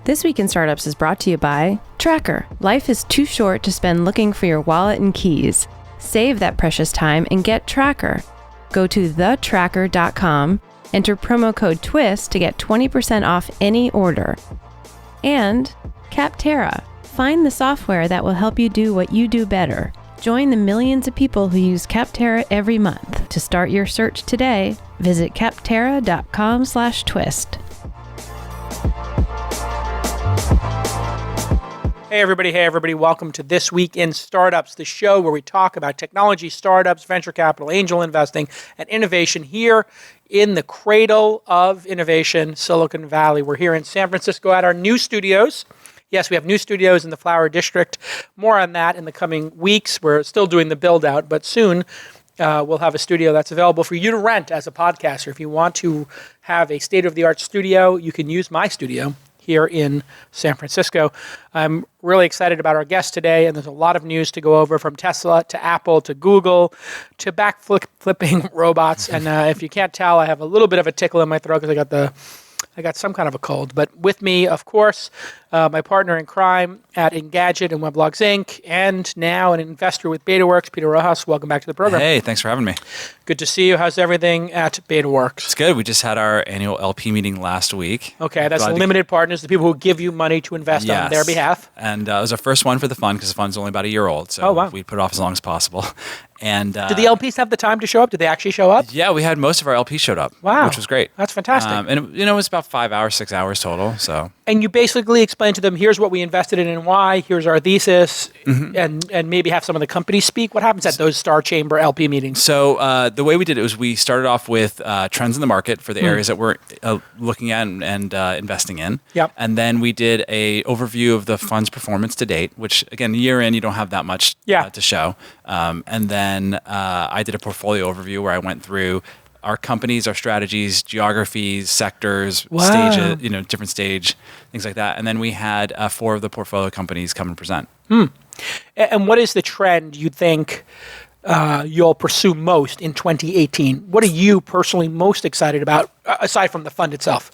This Week in Startups is brought to you by TrackR. Life is too short to spend looking for your wallet and keys. Save that precious time and get TrackR. Go to thetrackr.com, enter promo code TWIST to get 20% off any order. And Capterra. Find the software that will help you do what you do better. Join the millions of people who use Capterra every month. To start your search today, visit capterra.com/twist. Hey everybody, welcome to This Week in Startups, the show where we talk about technology, startups, venture capital, angel investing, and innovation here in the cradle of innovation, Silicon Valley. We're here in San Francisco at our new studios. Yes, we have new studios in the Flower District. More on that in the coming weeks. We're still doing the build out, but soon we'll have a studio that's available for you to rent as a podcaster. If you want to have a state-of-the-art studio, you can use my studio here in San Francisco. I'm really excited about our guest today, and there's a lot of news to go over, from Tesla to Apple to Google to backflipping robots. And if you can't tell, I have a little bit of a tickle in my throat because I got some kind of a cold. But with me, of course, my partner in crime at Engadget and Weblogs Inc., and now an investor with Betaworks, Peter Rojas. Welcome back to the program. Hey, thanks for having me. Good to see you. How's everything at Betaworks? It's good. We just had our annual LP meeting last week. Okay, that's limited partners, the people who give you money to invest on their behalf. And it was our first one for the fund because the fund's only about a year old. So we put it off as long as possible. And did the LPs have the time to show up? Did they actually show up? Yeah, we had most of our LPs showed up. Wow. Which was great. That's fantastic. And it was about 5 hours, 6 hours total. So. And you basically explained to them, here's what we invested in and why, here's our thesis, and maybe have some of the companies speak. What happens at those Star Chamber LP meetings? So the way we did it was we started off with trends in the market for the areas that we're looking at and investing in. Yep. And then we did a overview of the fund's performance to date, which, again, a year in, you don't have that much to show. And then I did a portfolio overview where I went through our companies, our strategies, geographies, sectors, stages, different stage, things like that. And then we had 4 of the portfolio companies come and present. And what is the trend you think you'll pursue most in 2018? What are you personally most excited about, aside from the fund itself?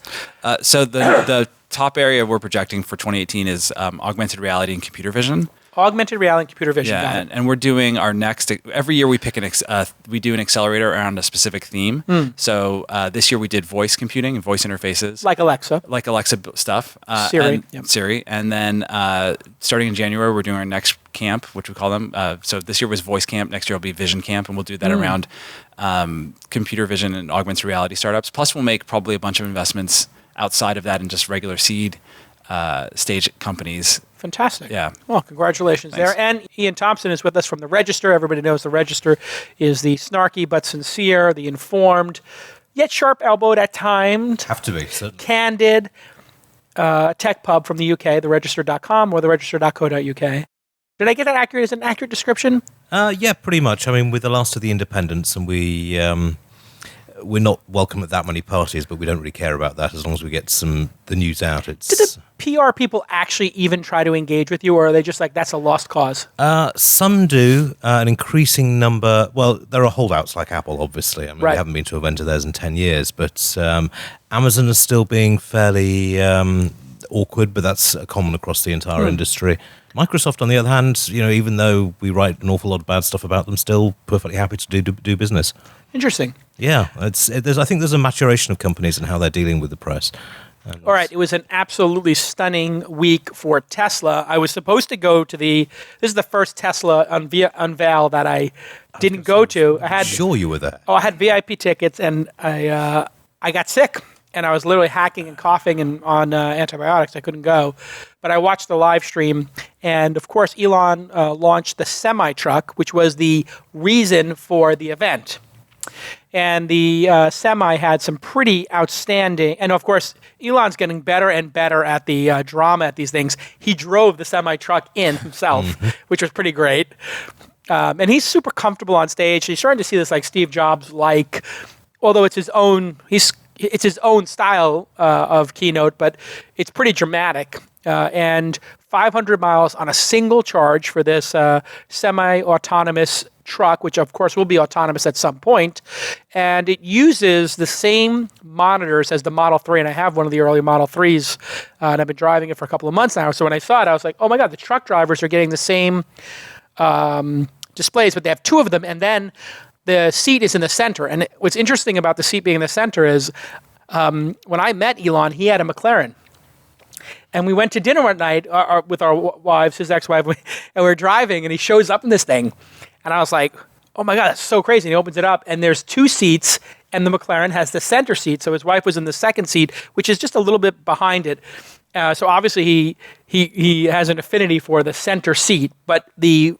So the top area we're projecting for 2018 is augmented reality and computer vision. Augmented reality and computer vision. Yeah, and we're doing our next. Every year we pick we do an accelerator around a specific theme. So this year we did voice computing and voice interfaces, like Alexa stuff. Siri, Siri, and then starting in January we're doing our next camp, which we call them. So this year was voice camp. Next year will be vision camp, and we'll do that around computer vision and augmented reality startups. Plus, we'll make probably a bunch of investments outside of that in just regular seed stage companies. Fantastic. Yeah. Well, congratulations Thanks. there. And Iain Thomson is with us from the Register. Everybody knows the Register is the snarky but sincere, the informed, yet sharp-elbowed at times. Have to be, certainly. Candid tech pub from the UK, theregister.com or theregister.co.uk. Did I get that accurate? Is it an accurate description? Yeah, pretty much. I mean, we're the last of the independents, and we're not welcome at that many parties, but we don't really care about that as long as we get the news out. Do the PR people actually even try to engage with you, or are they just like, that's a lost cause? Some do. An increasing number. Well, there are holdouts like Apple, obviously. I mean, we haven't been to an event of theirs in 10 years, but Amazon is still being fairly awkward, but that's common across the entire industry. Microsoft, on the other hand, even though we write an awful lot of bad stuff about them, still perfectly happy to do business. Interesting. Yeah, I think there's a maturation of companies and how they're dealing with the press. All right, it was an absolutely stunning week for Tesla. I was supposed to go to this is the first Tesla unveil that I didn't go to. Sure you were there. Oh, I had VIP tickets, and I got sick, and I was literally hacking and coughing and on antibiotics. I couldn't go. But I watched the live stream, and of course, Elon launched the Semi truck, which was the reason for the event. And the Semi had some pretty outstanding, and of course, Elon's getting better and better at the drama at these things. He drove the Semi truck in himself, which was pretty great. And he's super comfortable on stage. He's starting to see this like Steve Jobs, although it's his own style of keynote, but it's pretty dramatic. And 500 miles on a single charge for this semi-autonomous truck, which of course will be autonomous at some point, and it uses the same monitors as the Model 3, and I have one of the early Model 3s, and I've been driving it for a couple of months now. So when I saw it, I was like, oh my God, the truck drivers are getting the same displays, but they have two of them, and then the seat is in the center. And what's interesting about the seat being in the center is when I met Elon, he had a McLaren. And we went to dinner one night with our wives, his ex-wife, and we were driving, and he shows up in this thing. And I was like, oh my God, that's so crazy. And he opens it up, and there's two seats, and the McLaren has the center seat. So his wife was in the second seat, which is just a little bit behind it. So obviously he has an affinity for the center seat. But the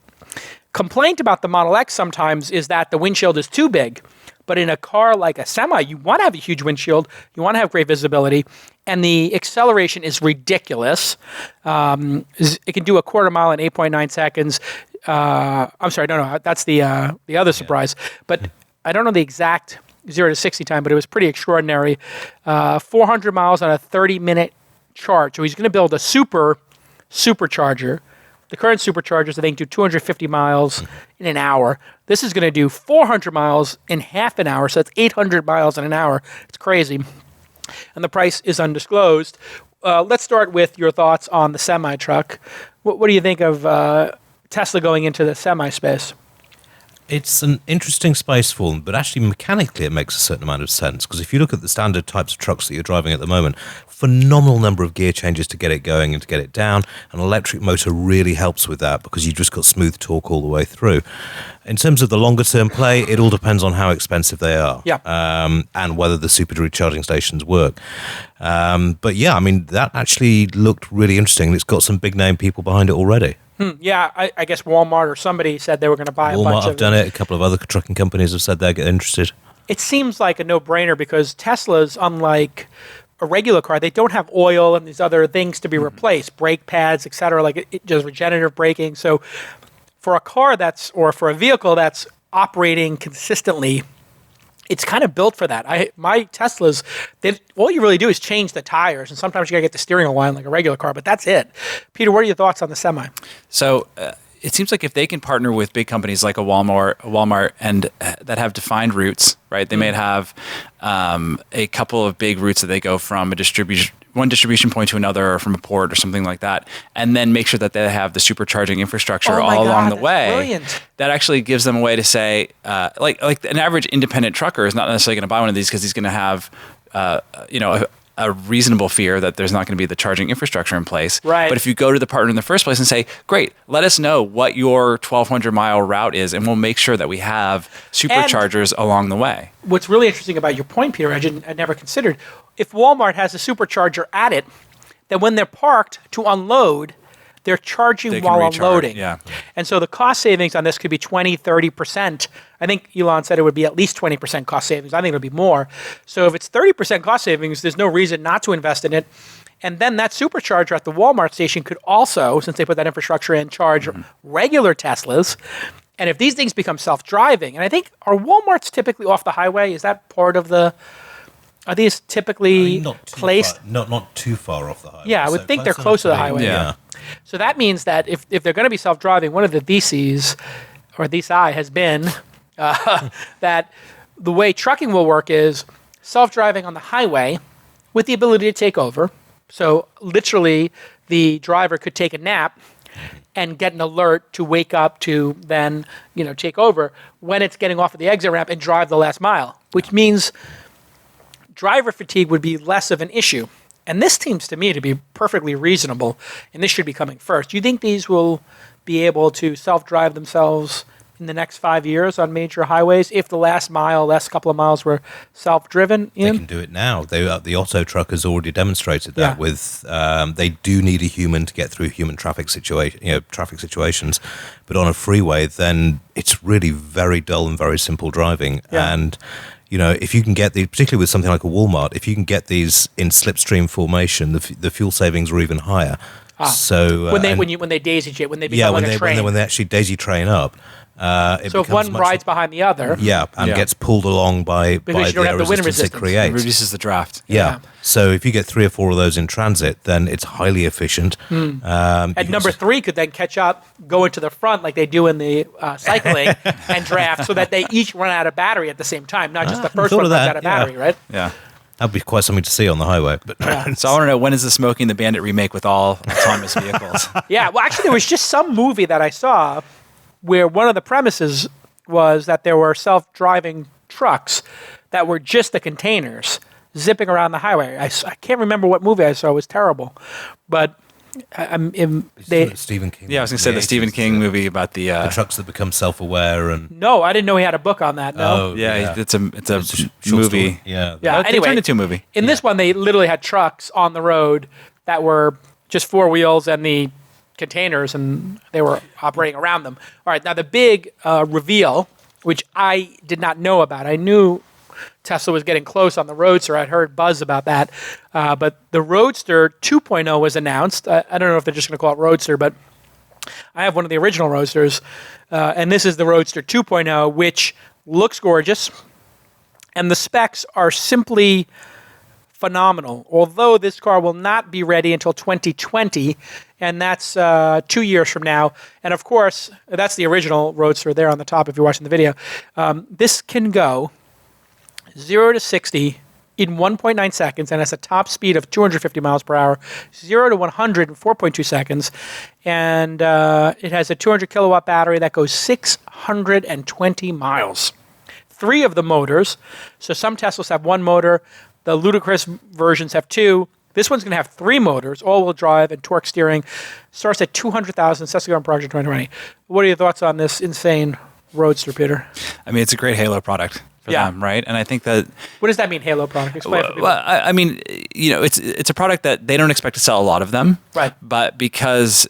complaint about the Model X sometimes is that the windshield is too big. But in a car like a Semi, you want to have a huge windshield. You want to have great visibility. And the acceleration is ridiculous. It can do a quarter mile in 8.9 seconds. I'm sorry, no, that's the other surprise. But I don't know the exact 0 to 60 time, but it was pretty extraordinary. 400 miles on a 30-minute charge. So he's going to build a supercharger. The current superchargers, I think, do 250 miles in an hour. This is going to do 400 miles in half an hour, so that's 800 miles in an hour. It's crazy. And the price is undisclosed. Let's start with your thoughts on the semi-truck. What do you think of Tesla going into the semi-space? It's an interesting space for them, but actually mechanically it makes a certain amount of sense, because if you look at the standard types of trucks that you're driving at the moment, phenomenal number of gear changes to get it going and to get it down. An electric motor really helps with that because you've just got smooth torque all the way through. In terms of the longer term play, it all depends on how expensive they are, and whether the supercharging stations work. But yeah, I mean, that actually looked really interesting. It's got some big name people behind it already. Yeah, I guess Walmart or somebody said they were going to buy a bunch of it. Walmart have done it. A couple of other trucking companies have said they're interested. It seems like a no-brainer because Tesla's, unlike a regular car, they don't have oil and these other things to be replaced, brake pads, et cetera, like it does regenerative braking. So for a car or for a vehicle that's operating consistently, it's kind of built for that. My Teslas, all you really do is change the tires, and sometimes you gotta get the steering aligned like a regular car, but that's it. Peter, what are your thoughts on the Semi? So it seems like if they can partner with big companies like a Walmart, and that have defined routes, right? They may have a couple of big routes that they go from one distribution point to another, or from a port or something like that, and then make sure that they have the supercharging infrastructure along the way. Brilliant. That actually gives them a way to say, like an average independent trucker is not necessarily going to buy one of these because he's going to have, a reasonable fear that there's not going to be the charging infrastructure in place. Right. But if you go to the partner in the first place and say, great, let us know what your 1,200 mile route is, and we'll make sure that we have superchargers along the way. What's really interesting about your point, Peter, I never considered, if Walmart has a supercharger at it, then when they're parked to unload, they're charging while unloading. Yeah. And so the cost savings on this could be 20, 30%. I think Elon said it would be at least 20% cost savings. I think it would be more. So if it's 30% cost savings, there's no reason not to invest in it. And then that supercharger at the Walmart station could also, since they put that infrastructure in, charge regular Teslas. And if these things become self-driving, and I think, are Walmarts typically off the highway? Is that part of the... Are these typically placed? Not too far off the highway. Yeah, I would think they're close to the highway. Yeah. So that means that if they're going to be self-driving, one of the theses, or thesis has been that the way trucking will work is self-driving on the highway with the ability to take over. So literally, the driver could take a nap and get an alert to wake up to then take over when it's getting off of the exit ramp and drive the last mile, which means driver fatigue would be less of an issue. And this seems to me to be perfectly reasonable, and this should be coming first. Do you think these will be able to self-drive themselves in the next 5 years on major highways if the last couple of miles were self-driven? They can do it now. The Otto truck has already demonstrated that with they do need a human to get through human traffic situations, but on a freeway, then it's really very dull and very simple driving. And if you can get particularly with something like a Walmart, if you can get these in slipstream formation, the fuel savings are even higher. So when they daisy chain, when they become like a train. when they actually daisy train up. So if one rides behind the other, gets pulled along by you don't have the wind resistance. It creates. It reduces the draft. Yeah. So if you get 3 or 4 of those in transit, then it's highly efficient. And number 3 could then catch up, go into the front like they do in the cycling, and draft, so that they each run out of battery at the same time, not just the first one runs out of battery, right? Yeah. That'd be quite something to see on the highway. But So I want to know, when is the Smokey and the Bandit remake with all autonomous vehicles? Yeah. Well, actually, there was just some movie that I saw where one of the premises was that there were self-driving trucks that were just the containers zipping around the highway. I can't remember what movie I saw. It was terrible. But Stephen King. Yeah, I was going to say the Stephen King movie about the trucks that become self-aware and. No, I didn't know he had a book on that. No. Oh, yeah. It's a short movie. Story. Yeah. Anyway, they turned it into a movie. In this one, they literally had trucks on the road that were just 4 wheels and the containers, and they were operating around them. All right, now the big reveal, which I did not know about. I knew Tesla was getting close on the Roadster. I'd heard buzz about that. But the Roadster 2.0 was announced. I don't know if they're just going to call it Roadster, but I have one of the original Roadsters. And this is the Roadster 2.0, which looks gorgeous. And the specs are simply phenomenal. Although this car will not be ready until 2020, and that's 2 years from now. And of course, that's the original Roadster there on the top if you're watching the video. This can go 0 to 60 in 1.9 seconds and has a top speed of 250 miles per hour, 0 to 100 in 4.2 seconds. And it has a 200 kilowatt battery that goes 620 miles. 3 of the motors, so some Teslas have 1 motor, the ludicrous versions have 2. This one's going to have 3 motors, all-wheel drive and torque steering. Starts at $200,000, sets to go on project 2020. What are your thoughts on this insane Roadster, Peter? I mean, it's a great Halo product for them, right? And I think that... What does that mean, Halo product? Explain for people. Well, I mean, it's a product that they don't expect to sell a lot of them. Right. But because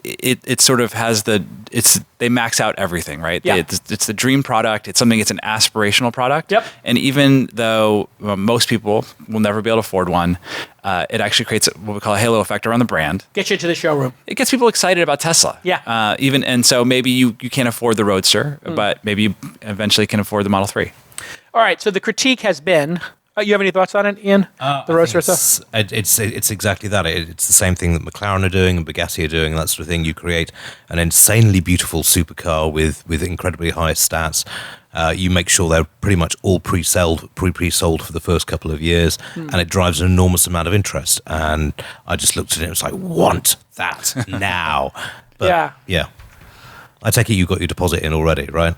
it sort of has they max out everything, right? Yeah. It's the dream product. It's an aspirational product. Yep. And even though most people will never be able to afford one, it actually creates what we call a halo effect around the brand. Get you to the showroom. It gets people excited about Tesla. Yeah. And so maybe you can't afford the Roadster, but maybe you eventually can afford the Model 3. All right. So the critique has been. You have any thoughts on it, Ian? The Roadster stuff? It's exactly that. It's the same thing that McLaren are doing and Bugatti are doing, that sort of thing. You create an insanely beautiful supercar with incredibly high stats. You make sure they're pretty much all pre-sold for the first couple of years, and it drives an enormous amount of interest. And I just looked at it and was like, want that now. But, yeah. I take it you got your deposit in already, right?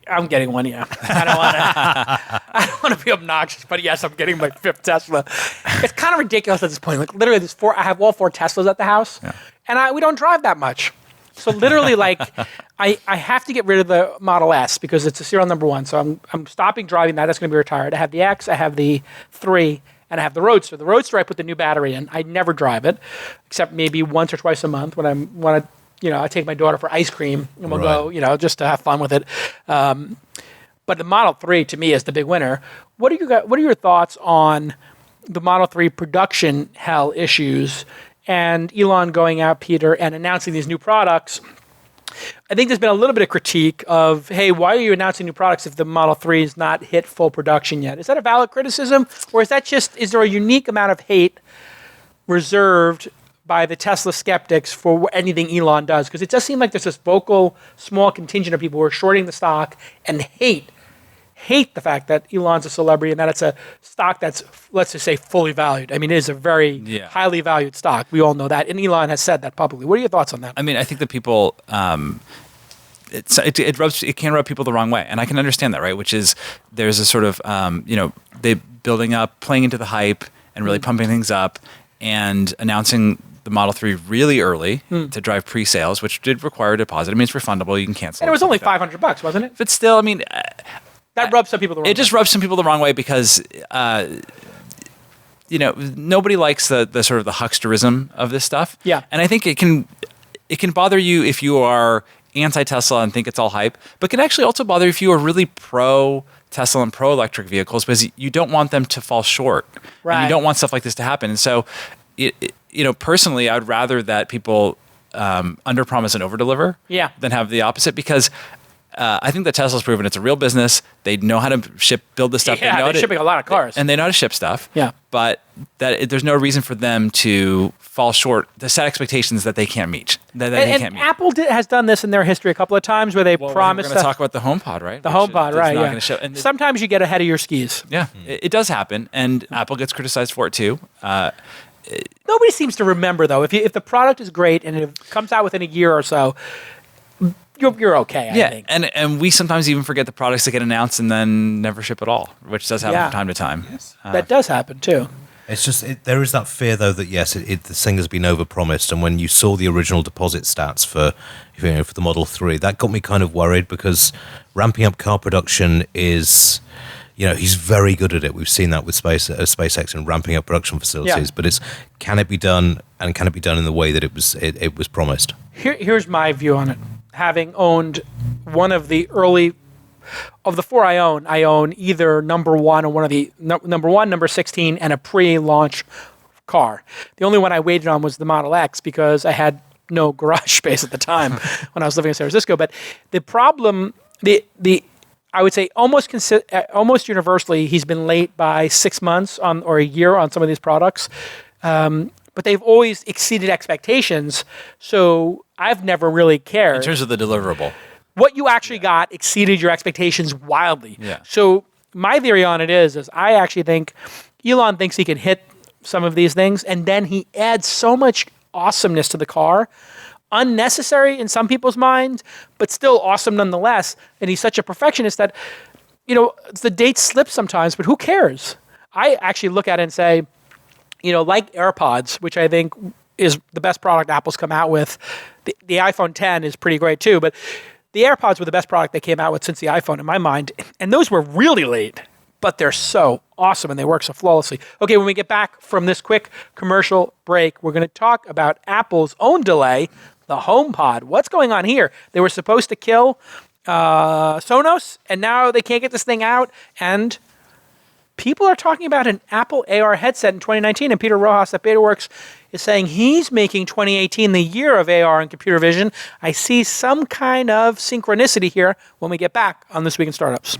I'm getting one, yeah. I don't want to be obnoxious, but yes, I'm getting my 5th Tesla. It's kind of ridiculous at this point. Like literally, I have all 4 Teslas at the house, and we don't drive that much. So literally, like, I have to get rid of the Model S because it's a serial number 1. So I'm stopping driving that. That's going to be retired. I have the X, I have the 3, and I have the Roadster. The Roadster, I put the new battery in. I never drive it, except maybe once or twice a month when I want to. I take my daughter for ice cream, and we'll go, just to have fun with it. But the Model 3, to me, is the big winner. What are your thoughts on the Model 3 production hell issues and Elon going out, Peter, and announcing these new products? I think there's been a little bit of critique of, hey, why are you announcing new products if the Model 3 is not hit full production yet? Is that a valid criticism? Or is there a unique amount of hate reserved by the Tesla skeptics for anything Elon does? Because it does seem like there's this vocal, small contingent of people who are shorting the stock and hate the fact that Elon's a celebrity and that it's a stock that's, let's just say, fully valued. I mean, it is a very highly valued stock. We all know that. And Elon has said that publicly. What are your thoughts on that? I mean, I think that people, it can rub people the wrong way. And I can understand that, right? Which is there's a sort of, they building up, playing into the hype and really pumping things up and announcing the Model 3 really early to drive pre-sales, which did require a deposit. I mean, it's refundable. You can cancel. And it was only $500, wasn't it? But still, I mean... that rubs some people the wrong way. It just rubs some people the wrong way because, nobody likes the sort of the hucksterism of this stuff. Yeah. And I think it can bother you if you are anti-Tesla and think it's all hype, but can actually also bother you if you are really pro-Tesla and pro-electric vehicles because you don't want them to fall short. Right. And you don't want stuff like this to happen. And so... personally, I'd rather that people underpromise and overdeliver than have the opposite, because I think that Tesla's proven it's a real business. They know how to build the stuff. Yeah, they're shipping a lot of cars. And they know how to ship stuff. Yeah. But there's no reason for them to fall short, to set expectations that they can't meet. And Apple has done this in their history a couple of times where they promised. We're going to talk about the HomePod, right? The HomePod, right, show. And sometimes you get ahead of your skis. Yeah, it does happen. And Apple gets criticized for it too. Nobody seems to remember, though. If the product is great and it comes out within a year or so, you're okay, I think. And we sometimes even forget the products that get announced and then never ship at all, which does happen from time to time. Yes. That does happen, too. It's just, there is that fear, though, that, yes, the thing has been overpromised. And when you saw the original deposit stats for the Model 3, that got me kind of worried, because ramping up car production is... he's very good at it. We've seen that with SpaceX and ramping up production facilities. Yeah. But can it be done, and can it be done in the way that it was promised? Here's my view on it. Having owned one of the early of the four I own either number 1 or one of the number 1, number 16, and a pre-launch car. The only one I waited on was the Model X, because I had no garage space at the time when I was living in San Francisco. But the problem, I would say almost universally, he's been late by 6 months or a year on some of these products. But they've always exceeded expectations, so I've never really cared. In terms of the deliverable. What you actually got exceeded your expectations wildly. Yeah. So my theory on it is I actually think Elon thinks he can hit some of these things, and then he adds so much awesomeness to the car, unnecessary in some people's minds, but still awesome nonetheless. And he's such a perfectionist that, the dates slip sometimes, but who cares? I actually look at it and say, like AirPods, which I think is the best product Apple's come out with. The iPhone 10 is pretty great too, but the AirPods were the best product they came out with since the iPhone in my mind. And those were really late, but they're so awesome and they work so flawlessly. Okay, when we get back from this quick commercial break, we're going to talk about Apple's own delay, the HomePod. What's going on here? They were supposed to kill Sonos, and now they can't get this thing out, and people are talking about an Apple AR headset in 2019, and Peter Rojas at Betaworks is saying he's making 2018 the year of AR and computer vision. I see some kind of synchronicity here when we get back on This Week in Startups.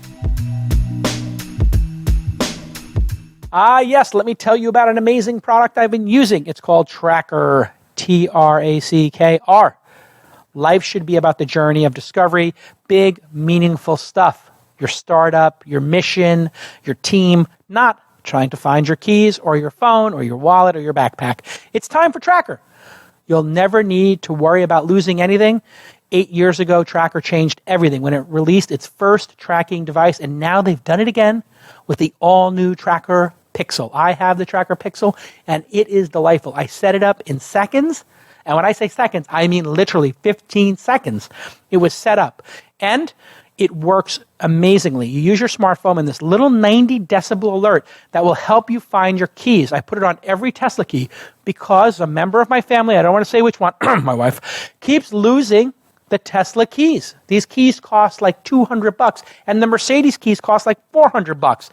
Yes, let me tell you about an amazing product I've been using. It's called TrackR, TrackR. Life should be about the journey of discovery, big, meaningful stuff. Your startup, your mission, your team, not trying to find your keys or your phone or your wallet or your backpack. It's time for TrackR. You'll never need to worry about losing anything. 8 years ago, TrackR changed everything when it released its first tracking device, and now they've done it again with the all-new TrackR Pixel. I have the TrackR Pixel, and it is delightful. I set it up in seconds, and when I say seconds, I mean literally 15 seconds. It was set up, and it works amazingly. You use your smartphone and this little 90 decibel alert that will help you find your keys. I put it on every Tesla key because a member of my family, I don't want to say which one, my wife, keeps losing the Tesla keys. These keys cost like $200, and the Mercedes keys cost like $400.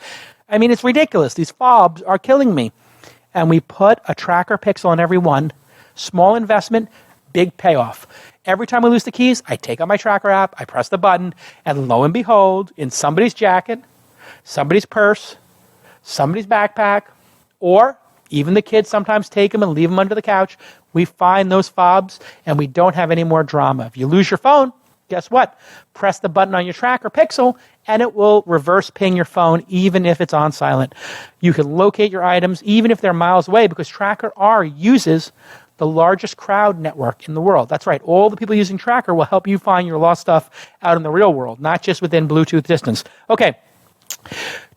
I mean, it's ridiculous. These fobs are killing me. And we put a TrackR Pixel on every one. Small investment, big payoff. Every time I lose the keys, I take out my TrackR app, I press the button, and lo and behold, in somebody's jacket, somebody's purse, somebody's backpack, or even the kids sometimes take them and leave them under the couch, we find those fobs and we don't have any more drama. If you lose your phone, guess what? Press the button on your TrackR Pixel and it will reverse ping your phone even if it's on silent. You can locate your items even if they're miles away because TrackR uses the largest crowd network in the world. That's right. All the people using TrackR will help you find your lost stuff out in the real world, not just within Bluetooth distance. Okay.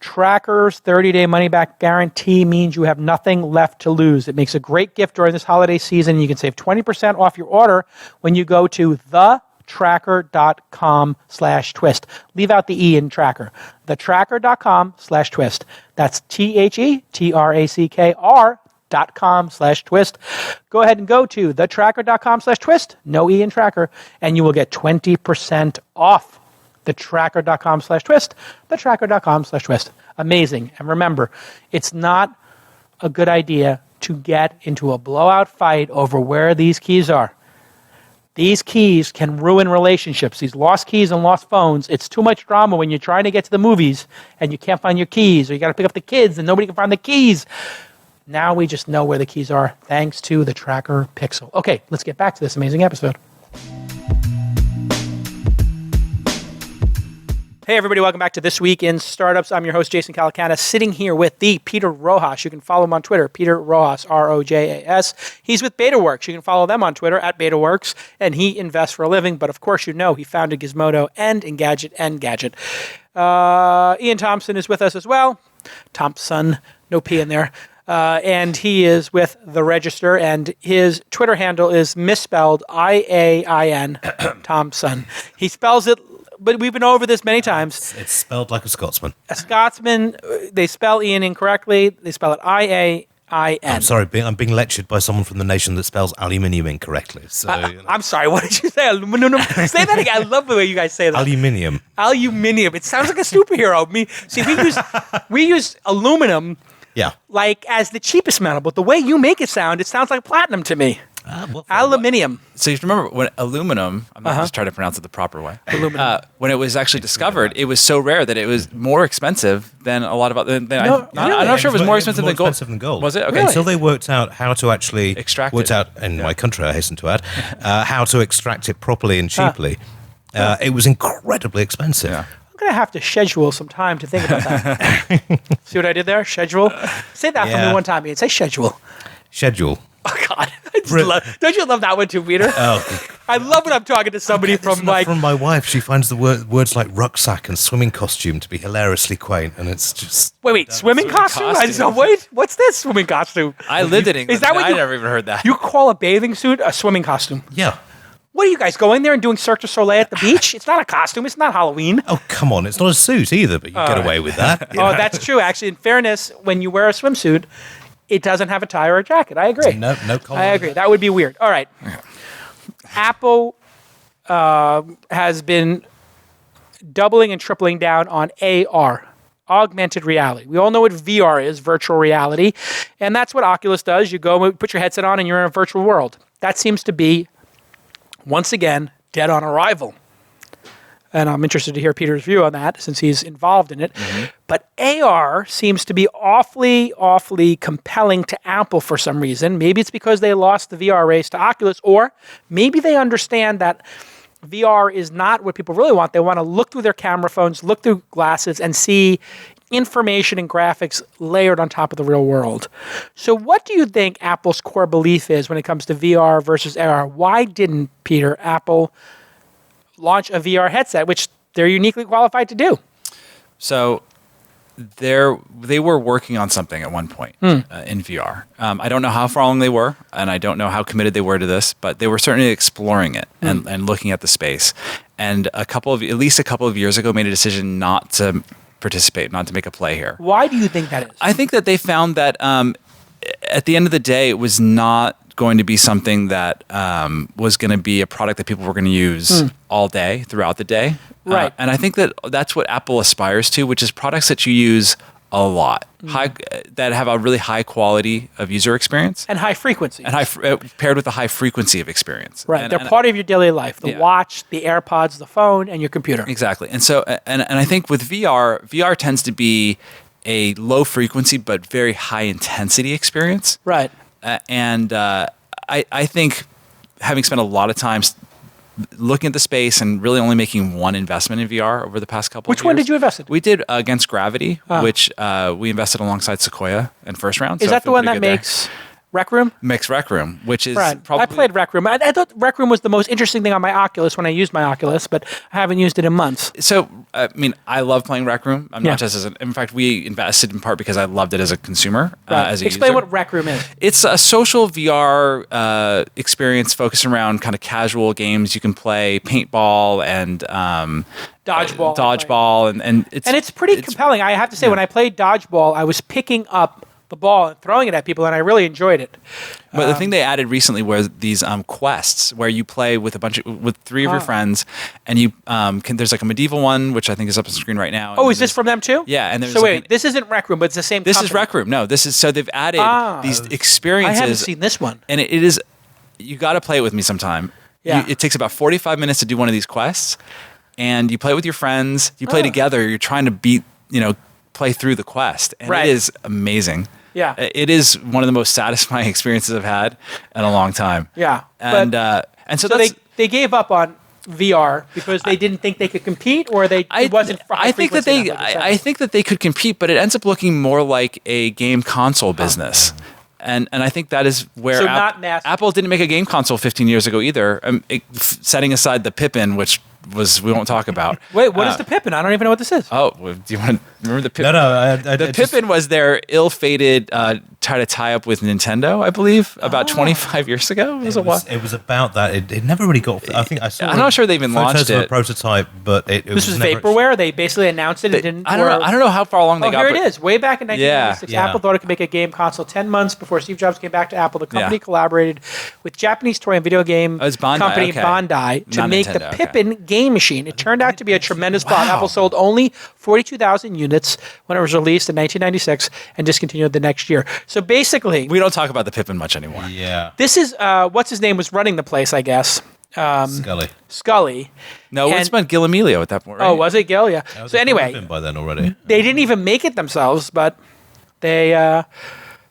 TrackR's 30-day money-back guarantee means you have nothing left to lose. It makes a great gift during this holiday season. You can save 20% off your order when you go to thetrackr.com/twist. Leave out the E in TrackR. Thetrackr.com/twist. That's TheTrackr.com/twist. Go ahead and go to thetrackr.com/twist, no E in TrackR, and you will get 20% off. Thetrackr.com/twist, thetrackr.com/twist. Amazing. And remember, it's not a good idea to get into a blowout fight over where these keys are. These keys can ruin relationships. These lost keys and lost phones. It's too much drama when you're trying to get to the movies and you can't find your keys, or you got to pick up the kids and nobody can find the keys. Now we just know where the keys are thanks to the TrackR Pixel. Okay, let's get back to this amazing episode. Hey, everybody, welcome back to This Week in Startups. I'm your host, Jason Calacanis, sitting here with the Peter Rojas. You can follow him on Twitter, Peter Rojas, Rojas. He's with Betaworks. You can follow them on Twitter, @Betaworks, and he invests for a living. But, of course, you know he founded Gizmodo and Engadget and Gadget. Iain Thomson is with us as well. Thompson, no P in there. And he is with The Register, and his Twitter handle is misspelled Iain Thomson. He spells it, but we've been over this many times. It's spelled like a Scotsman. A Scotsman, they spell Ian incorrectly. They spell it Iain. I'm sorry, I'm being lectured by someone from the nation that spells aluminium incorrectly. So, I'm sorry, what did you say? Aluminum? Say that again. I love the way you guys say that. Aluminium. Aluminium. It sounds like a superhero. We use aluminum like as the cheapest metal, but the way you make it sounds like platinum to me. Aluminium. So you have to remember when aluminum, I'm not just trying to pronounce it the proper way. Aluminum. When it was actually discovered, it was so rare that it was more expensive than a lot of other. I'm not sure it was more expensive than gold. Was it? Okay. Until they worked out how to actually extract it. In my country, I hasten to add, how to extract it properly and cheaply. It was incredibly expensive. Yeah. I'm going to have to schedule some time to think about that. See what I did there? Schedule? Say that for me one time, Ian. Say schedule. Schedule. Oh, God. Don't you love that one too, Peter? Oh. I love when I'm talking to somebody from my wife. She finds the words like rucksack and swimming costume to be hilariously quaint, and it's just... Wait, swimming costume? Wait, what's this swimming costume? I lived in England. I never even heard that. You call a bathing suit a swimming costume? Yeah. What are you guys going there and doing Cirque du Soleil at the beach? It's not a costume. It's not Halloween. Oh, come on. It's not a suit either, but you get away with that. That's true. Actually, in fairness, when you wear a swimsuit, it doesn't have a tie or a jacket. I agree. No collar. I agree. That would be weird. All right. Apple has been doubling and tripling down on AR, augmented reality. We all know what VR is, virtual reality, and that's what Oculus does. You go, put your headset on, and you're in a virtual world. That seems to be, once again, dead on arrival. And I'm interested to hear Peter's view on that since he's involved in it. Mm-hmm. But AR seems to be awfully, awfully compelling to Apple for some reason. Maybe it's because they lost the VR race to Oculus, or maybe they understand that VR is not what people really want. They want to look through their camera phones, look through glasses, and see information and graphics layered on top of the real world. So what do you think Apple's core belief is when it comes to VR versus AR? Why didn't, Peter, Apple launch a VR headset, which they're uniquely qualified to do? So they were working on something at one point in VR. I don't know how far along they were, and I don't know how committed they were to this, but they were certainly exploring it and looking at the space. And at least a couple of years ago, made a decision not to participate, not to make a play here. Why do you think that is? I think that they found that at the end of the day, it was not going to be something that was going to be a product that people were going to use all day, throughout the day. Right. And I think that that's what Apple aspires to, which is products that you use a lot, that have a really high quality of user experience. And high frequency. And paired with a high frequency of experience. Right. They're part of your daily life. The watch, the AirPods, the phone, and your computer. Exactly. And so, and I think with VR tends to be a low frequency but very high intensity experience. Right. And I think, having spent a lot of time looking at the space and really only making one investment in VR over the past couple of years. Which one did you invest in? We did Against Gravity, which we invested alongside Sequoia in first round. Is that the one that makes Rec Room? Makes Rec Room, which is probably... I played Rec Room. I thought Rec Room was the most interesting thing on my Oculus when I used my Oculus, but I haven't used it in months. So, I mean, I love playing Rec Room. I'm not just in fact, we invested in part because I loved it as a consumer, as a Explain user. what Rec Room is. It's a social VR experience focused around kind of casual games. You can play paintball and... dodgeball, and it's pretty compelling. I have to say, when I played dodgeball, I was picking up the ball and throwing it at people, and I really enjoyed it. But the thing they added recently were these quests where you play with with three of your friends, and you there's like a medieval one which I think is up on the screen right now. Oh, is this from them too? Yeah, and there's so wait, this isn't Rec Room, but it's the same. This company. is Rec Room. No, this is so they've added these experiences. I haven't seen this one, and it is. You got to play it with me sometime. Yeah, it takes about 45 minutes to do one of these quests, and you play with your friends. You play together. You're trying to play through the quest, and it is amazing. Yeah, it is one of the most satisfying experiences I've had in a long time. Yeah, and so they gave up on VR because they didn't think they could compete, or it wasn't. I think that they could compete, but it ends up looking more like a game console business. And I think that is where Apple didn't make a game console 15 years ago either. Setting aside the Pippin, which we won't talk about. Wait, what is the Pippin? I don't even know what this is. Oh, do you want to remember the Pippin? No. The Pippin was their ill-fated try to tie up with Nintendo, I believe, about 25 years ago. It was about that. It never really got. I think I saw. I'm not sure they even launched it. A prototype, but this was vaporware. They basically announced it. I don't know how far along they got. Here it is. Way back in 1996, Apple thought it could make a game console. 10 months before Steve Jobs came back to Apple, the company collaborated with Japanese toy and video game company Bandai to make the Pippin game machine. It turned out to be a tremendous flop. Apple sold only 42,000 units when it was released in 1996 and discontinued the next year. So basically, we don't talk about the Pippin much anymore. Yeah. This is what's his name was running the place, I guess. Scully. No, it's been Gil Amelio at that point, right? Oh, was it Gil? Yeah. So anyway, by then already. They didn't even make it themselves, but they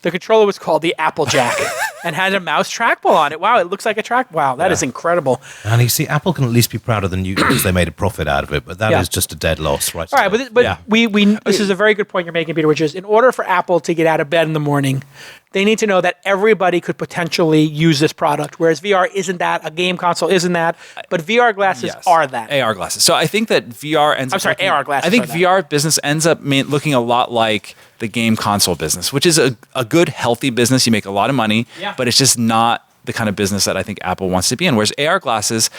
the controller was called the Applejack and had a mouse trackball on it. Wow, it looks like a track. Wow, that is incredible. And you see, Apple can at least be proud of the new because they made a profit out of it, but that is just a dead loss, right? All right, but we this is a very good point you're making, Peter, which is in order for Apple to get out of bed in the morning, they need to know that everybody could potentially use this product, whereas VR isn't that, a game console isn't that, but VR glasses are that. AR glasses. So I think that VR ends up... AR glasses I think VR business ends up looking a lot like the game console business, which is a good, healthy business. You make a lot of money, but it's just not the kind of business that I think Apple wants to be in. Whereas AR glasses,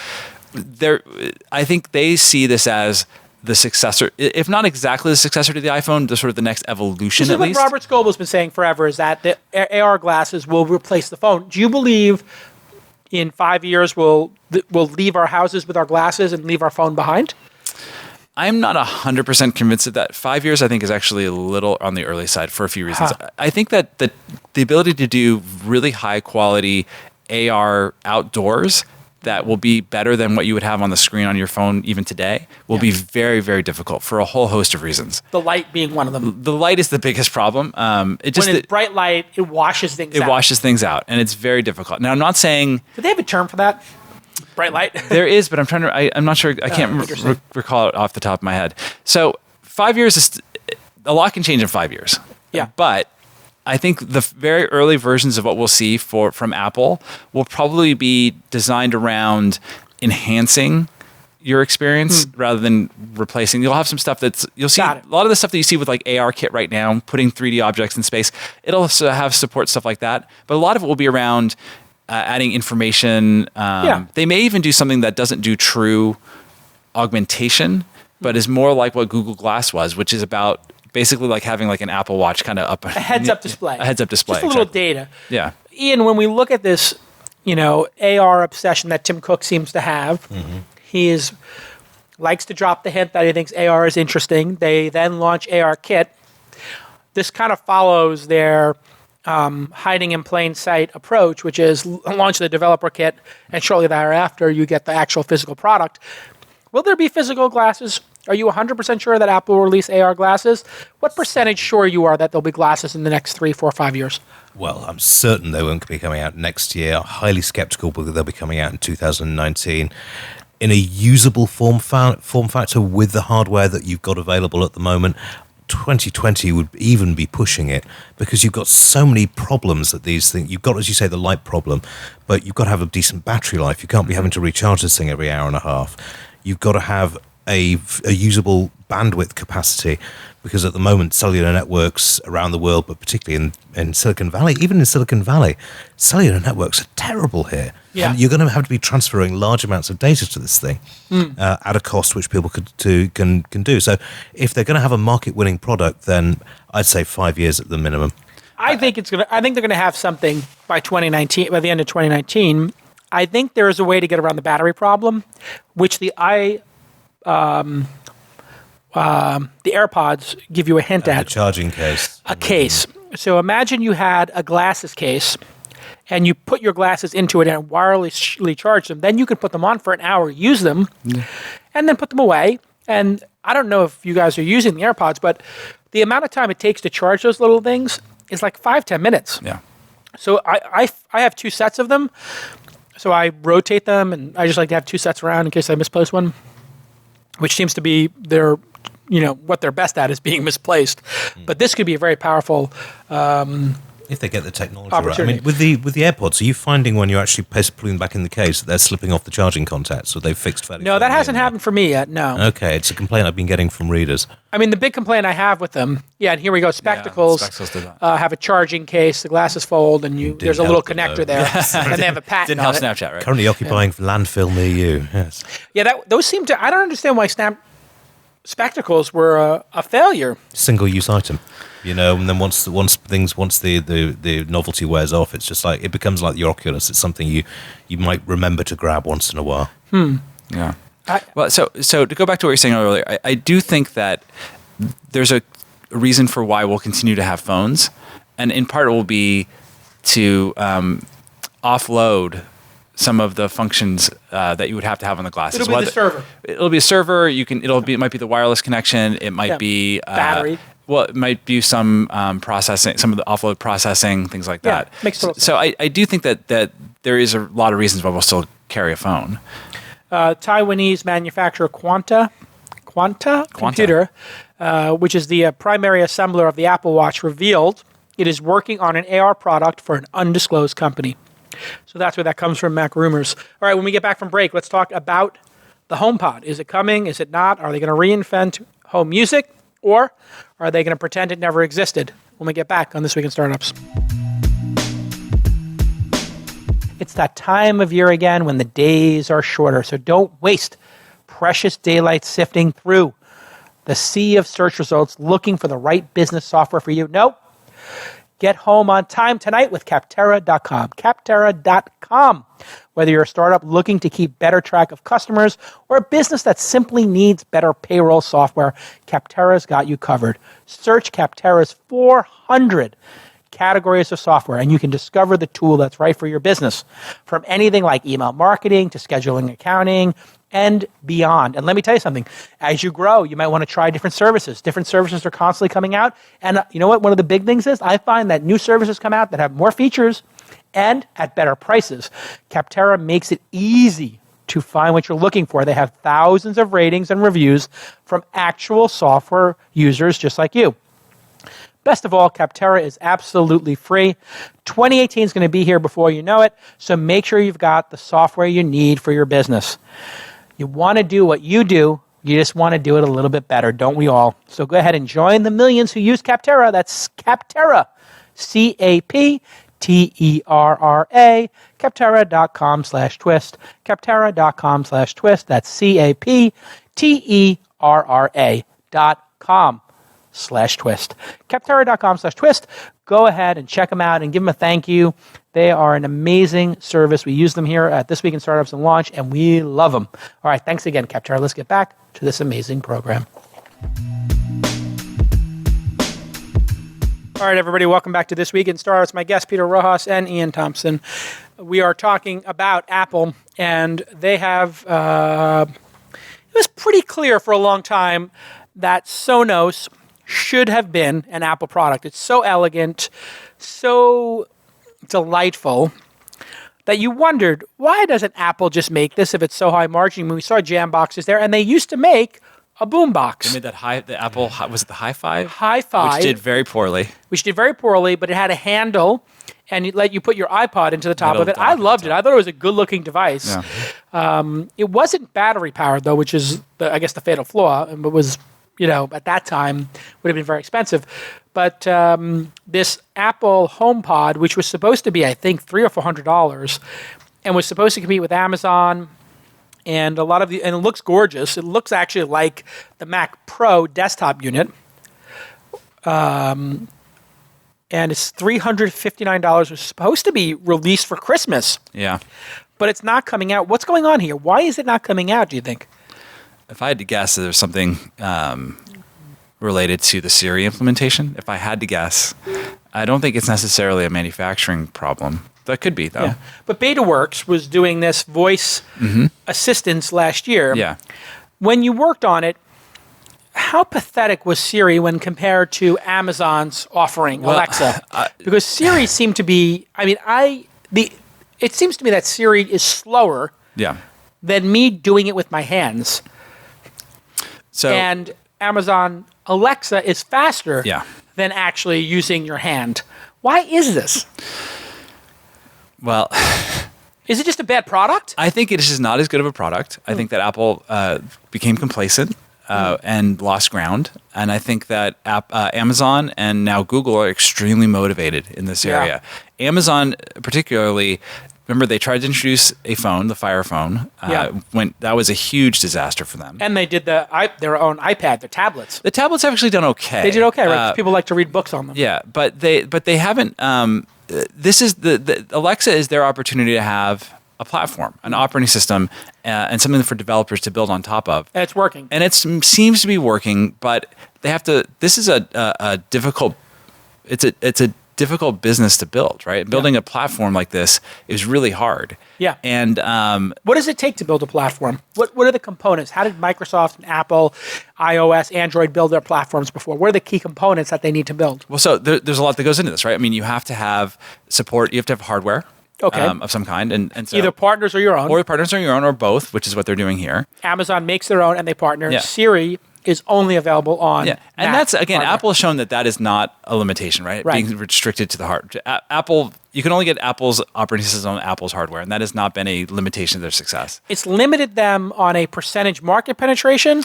I think they see this as the successor, if not exactly the successor to the iPhone, the sort of the next evolution. This is what Robert Scoble's been saying forever: is that the AR glasses will replace the phone. Do you believe in 5 years we'll leave our houses with our glasses and leave our phone behind? I'm not 100% convinced of that. 5 years, I think, is actually a little on the early side for a few reasons. I think that the ability to do really high quality AR outdoors that will be better than what you would have on the screen on your phone even today will be very, very difficult for a whole host of reasons. The light being one of them. The light is the biggest problem. When it's bright light, it washes things out. It washes things out, and it's very difficult. Now, I'm not saying... Do they have a term for that? Bright light? There is, but I'm not sure. I can't recall it off the top of my head. So 5 years is... A lot can change in 5 years. Yeah. But I think the very early versions of what we'll see from Apple will probably be designed around enhancing your experience rather than replacing. You'll have some stuff you'll see a lot of the stuff that you see with like ARKit right now, putting 3D objects in space. It'll also have support stuff like that, but a lot of it will be around adding information. They may even do something that doesn't do true augmentation, but is more like what Google Glass was, which is about basically like having like an Apple Watch kind of up. A heads-up display. A heads-up display. Just a little data. Yeah. Ian, when we look at this, AR obsession that Tim Cook seems to have, he likes to drop the hint that he thinks AR is interesting. They then launch ARKit. This kind of follows their hiding in plain sight approach, which is launch the developer kit, and shortly thereafter you get the actual physical product. Will there be physical glasses? Are you 100% sure that Apple will release AR glasses? What percentage sure you are that there'll be glasses in the next 3, 4, 5 years? Well, I'm certain they won't be coming out next year. I'm highly skeptical because they'll be coming out in 2019 in a usable form factor with the hardware that you've got available at the moment. 2020 would even be pushing it because you've got so many problems that these things. You've got, as you say, the light problem, but you've got to have a decent battery life. You can't be having to recharge this thing every hour and a half. You've got to have a usable bandwidth capacity because at the moment cellular networks around the world, but particularly in Silicon Valley, even in Silicon Valley, cellular networks are terrible here. Yeah. And you're going to have to be transferring large amounts of data to this thing at a cost which people can do. So if they're going to have a market-winning product, then I'd say 5 years at the minimum. I think they're gonna have something by 2019. By the end of 2019, I think there is a way to get around the battery problem, which the AirPods give you a hint at. A charging case. A case. So imagine you had a glasses case, and you put your glasses into it and wirelessly charge them. Then you could put them on for an hour, use them, and then put them away. And I don't know if you guys are using the AirPods, but the amount of time it takes to charge those little things is like 5-10 minutes. Yeah. So I have 2 sets of them. So I rotate them, and I just like to have 2 sets around in case I misplace one, which seems to be what they're best at is being misplaced. But this could be a very powerful if they get the technology right. I mean, with the AirPods, are you finding when you're actually putting them back in the case that they're slipping off the charging contacts, or they've fixed fairly? No, that hasn't happened for me yet, no. Okay, it's a complaint I've been getting from readers. I mean, the big complaint I have with them, and here we go, Spectacles have a charging case, the glasses fold, and there's a little connector there, and they have a patent Didn't help Snapchat, right? Currently occupying landfill near you, yes. Yeah, those seem to, I don't understand why Spectacles were a failure. Single-use item. And then once the novelty wears off, it's just like it becomes like your Oculus. It's something you might remember to grab once in a while. Yeah. Well, so to go back to what you were saying earlier, I do think that there's a reason for why we'll continue to have phones, and in part it will be to offload some of the functions that you would have to have on the glasses. It'll be the server. It'll be a server. It might be the wireless connection. It might be battery. Well, it might be some processing, some of the offload processing, things like that. Makes total sense. So I do think that there is a lot of reasons why we'll still carry a phone. Taiwanese manufacturer Quanta Computer, which is the primary assembler of the Apple Watch, revealed it is working on an AR product for an undisclosed company. So that's where that comes from, Mac Rumors. All right, when we get back from break, let's talk about the HomePod. Is it coming? Is it not? Are they going to reinvent home music? Or are they going to pretend it never existed? When we get back on This Week in Startups. It's that time of year again when the days are shorter, so don't waste precious daylight sifting through the sea of search results looking for the right business software for you. No. Get home on time tonight with Capterra.com. Capterra.com. Whether you're a startup looking to keep better track of customers or a business that simply needs better payroll software, Capterra's got you covered. Search Capterra's 400 categories of software, and you can discover the tool that's right for your business. From anything like email marketing to scheduling, accounting, and beyond. And let me tell you something. As you grow, you might want to try different services. Different services are constantly coming out. And you know what? One of the big things is I find that new services come out that have more features and at better prices. Capterra makes it easy to find what you're looking for. They have thousands of ratings and reviews from actual software users just like you. Best of all, Capterra is absolutely free. 2018 is going to be here before you know it, so make sure you've got the software you need for your business. You want to do what you do, you just want to do it a little bit better, don't we all? So go ahead and join the millions who use Capterra. That's Capterra, Capterra, Capterra.com/twist, Capterra.com/twist. That's Capterra.com/twist. Capterra.com/twist. Go ahead and check them out and give them a thank you. They are an amazing service. We use them here at This Week in Startups and Launch, and we love them. All right, thanks again, Capterra. Let's get back to this amazing program. All right, everybody, welcome back to This Week in Startups. My guests, Peter Rojas and Iain Thomson. We are talking about Apple, and they have, it was pretty clear for a long time that Sonos should have been an Apple product. It's so elegant, so delightful, that you wondered, why doesn't Apple just make this if it's so high margin? When we saw jam boxes there, and they used to make a boombox. They made that the Apple, was it the Hi-Fi? Hi-Fi. Which did very poorly. But it had a handle, and it let you put your iPod into the top of it. I loved it. I thought it was a good-looking device. Yeah. It wasn't battery-powered, though, which is, I guess, the fatal flaw. It was, at that time, would have been very expensive. But this Apple HomePod, which was supposed to be, I think, $300 or $400, and was supposed to compete with Amazon, and and it looks gorgeous. It looks actually like the Mac Pro desktop unit. and it's $359. It was supposed to be released for Christmas. Yeah. But it's not coming out. What's going on here? Why is it not coming out, do you think? If I had to guess, there's something related to the Siri implementation. If I had to guess, I don't think it's necessarily a manufacturing problem. That could be, though. Yeah. But Betaworks was doing this voice assistance last year. Yeah. When you worked on it, how pathetic was Siri when compared to Amazon's offering, Alexa? Because Siri seemed to be, it seems to me that Siri is slower than me doing it with my hands. And Amazon Alexa is faster than actually using your hand. Why is this? Well, is it just a bad product? I think it is just not as good of a product. I think that Apple became complacent and lost ground. And I think that Amazon and now Google are extremely motivated in this area. Amazon particularly, remember they tried to introduce a phone, the Fire phone. That was a huge disaster for them. And they did their own iPad, their tablets. The tablets have actually done okay. They did okay, right? 'Cause people like to read books on them. Yeah, but they haven't. This is the Alexa is their opportunity to have a platform, an operating system, and something for developers to build on top of. And it's working. And it seems to be working, but they have to. This is a difficult. It's a difficult business to build, right? Building a platform like this is really hard. Yeah. And what does it take to build a platform? What are the components? How did Microsoft and Apple, iOS, Android build their platforms before? What are the key components that they need to build? Well, so there's a lot that goes into this, right? I mean, you have to have support. You have to have hardware. Of some kind, and so either partners or your own, or both, which is what they're doing here. Amazon makes their own, and they partner. Yeah. Siri is only available on. Yeah, and that's again, hardware. Apple has shown that is not a limitation, right? Being restricted to the hardware. Apple, you can only get Apple's operating system on Apple's hardware, and that has not been a limitation to their success. It's limited them on a percentage market penetration,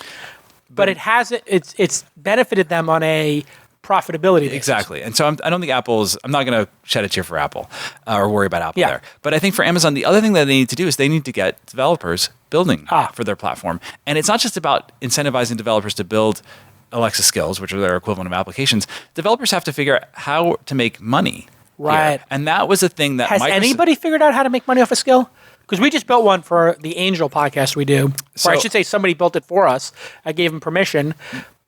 but it hasn't. It's benefited them on a profitability basis. Exactly. And so I don't think I'm not going to shed a tear for Apple or worry about Apple there. But I think for Amazon, the other thing that they need to do is they need to get developers building for their platform. And it's not just about incentivizing developers to build Alexa skills, which are their equivalent of applications. Developers have to figure out how to make money. Right. Here. And that was a thing that Has anybody figured out how to make money off a skill? Because we just built one for the Angel podcast we do. Or I should say somebody built it for us. I gave them permission.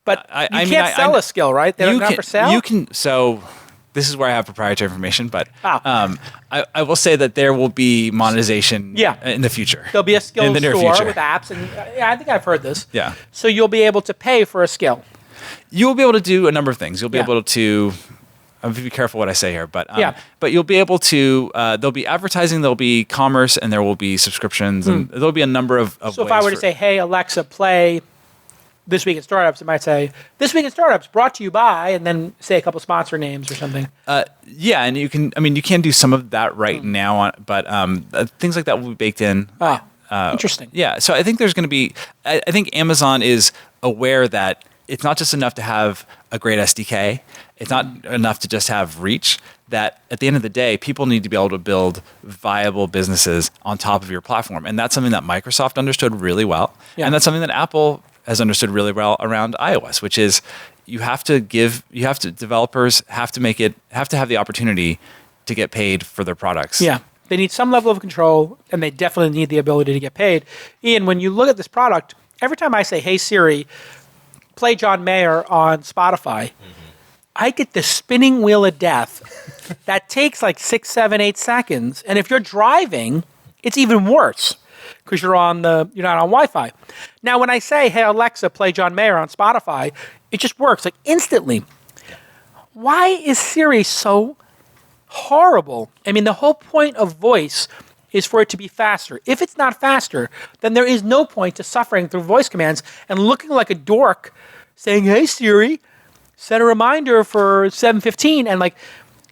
But you can't sell a skill, right? They're not for sale? You can. So this is where I have proprietary information, but I will say that there will be monetization in the future. There'll be a skill store with apps. And I think I've heard this. Yeah. So you'll be able to pay for a skill. You will be able to do a number of things. You'll be able to... I'm going to be careful what I say here, but you'll be able to, there'll be advertising, there'll be commerce, and there will be subscriptions, and there'll be a number of ways. So if I were to say, hey, Alexa, play This Week in Startups, it might say, This Week in Startups brought to you by, and then say a couple sponsor names or something. And you can do some of that right now, but things like that will be baked in. Interesting. Yeah, so I think there's going to be, I think Amazon is aware that it's not just enough to have a great SDK. It's not enough to just have reach. That at the end of the day, people need to be able to build viable businesses on top of your platform. And that's something that Microsoft understood really well. Yeah. And that's something that Apple has understood really well around iOS, which is developers have to have the opportunity to get paid for their products. Yeah. They need some level of control, and they definitely need the ability to get paid. Iain, when you look at this product, every time I say, hey, Siri, play John Mayer on Spotify, I get the spinning wheel of death that takes like 6, 7, 8 seconds. And if you're driving, it's even worse because you're not on Wi-Fi. Now, when I say, hey, Alexa, play John Mayer on Spotify, it just works like instantly. Why is Siri so horrible? I mean, the whole point of voice is for it to be faster. If it's not faster, then there is no point to suffering through voice commands and looking like a dork saying, hey, Siri, set a reminder for 7:15, and like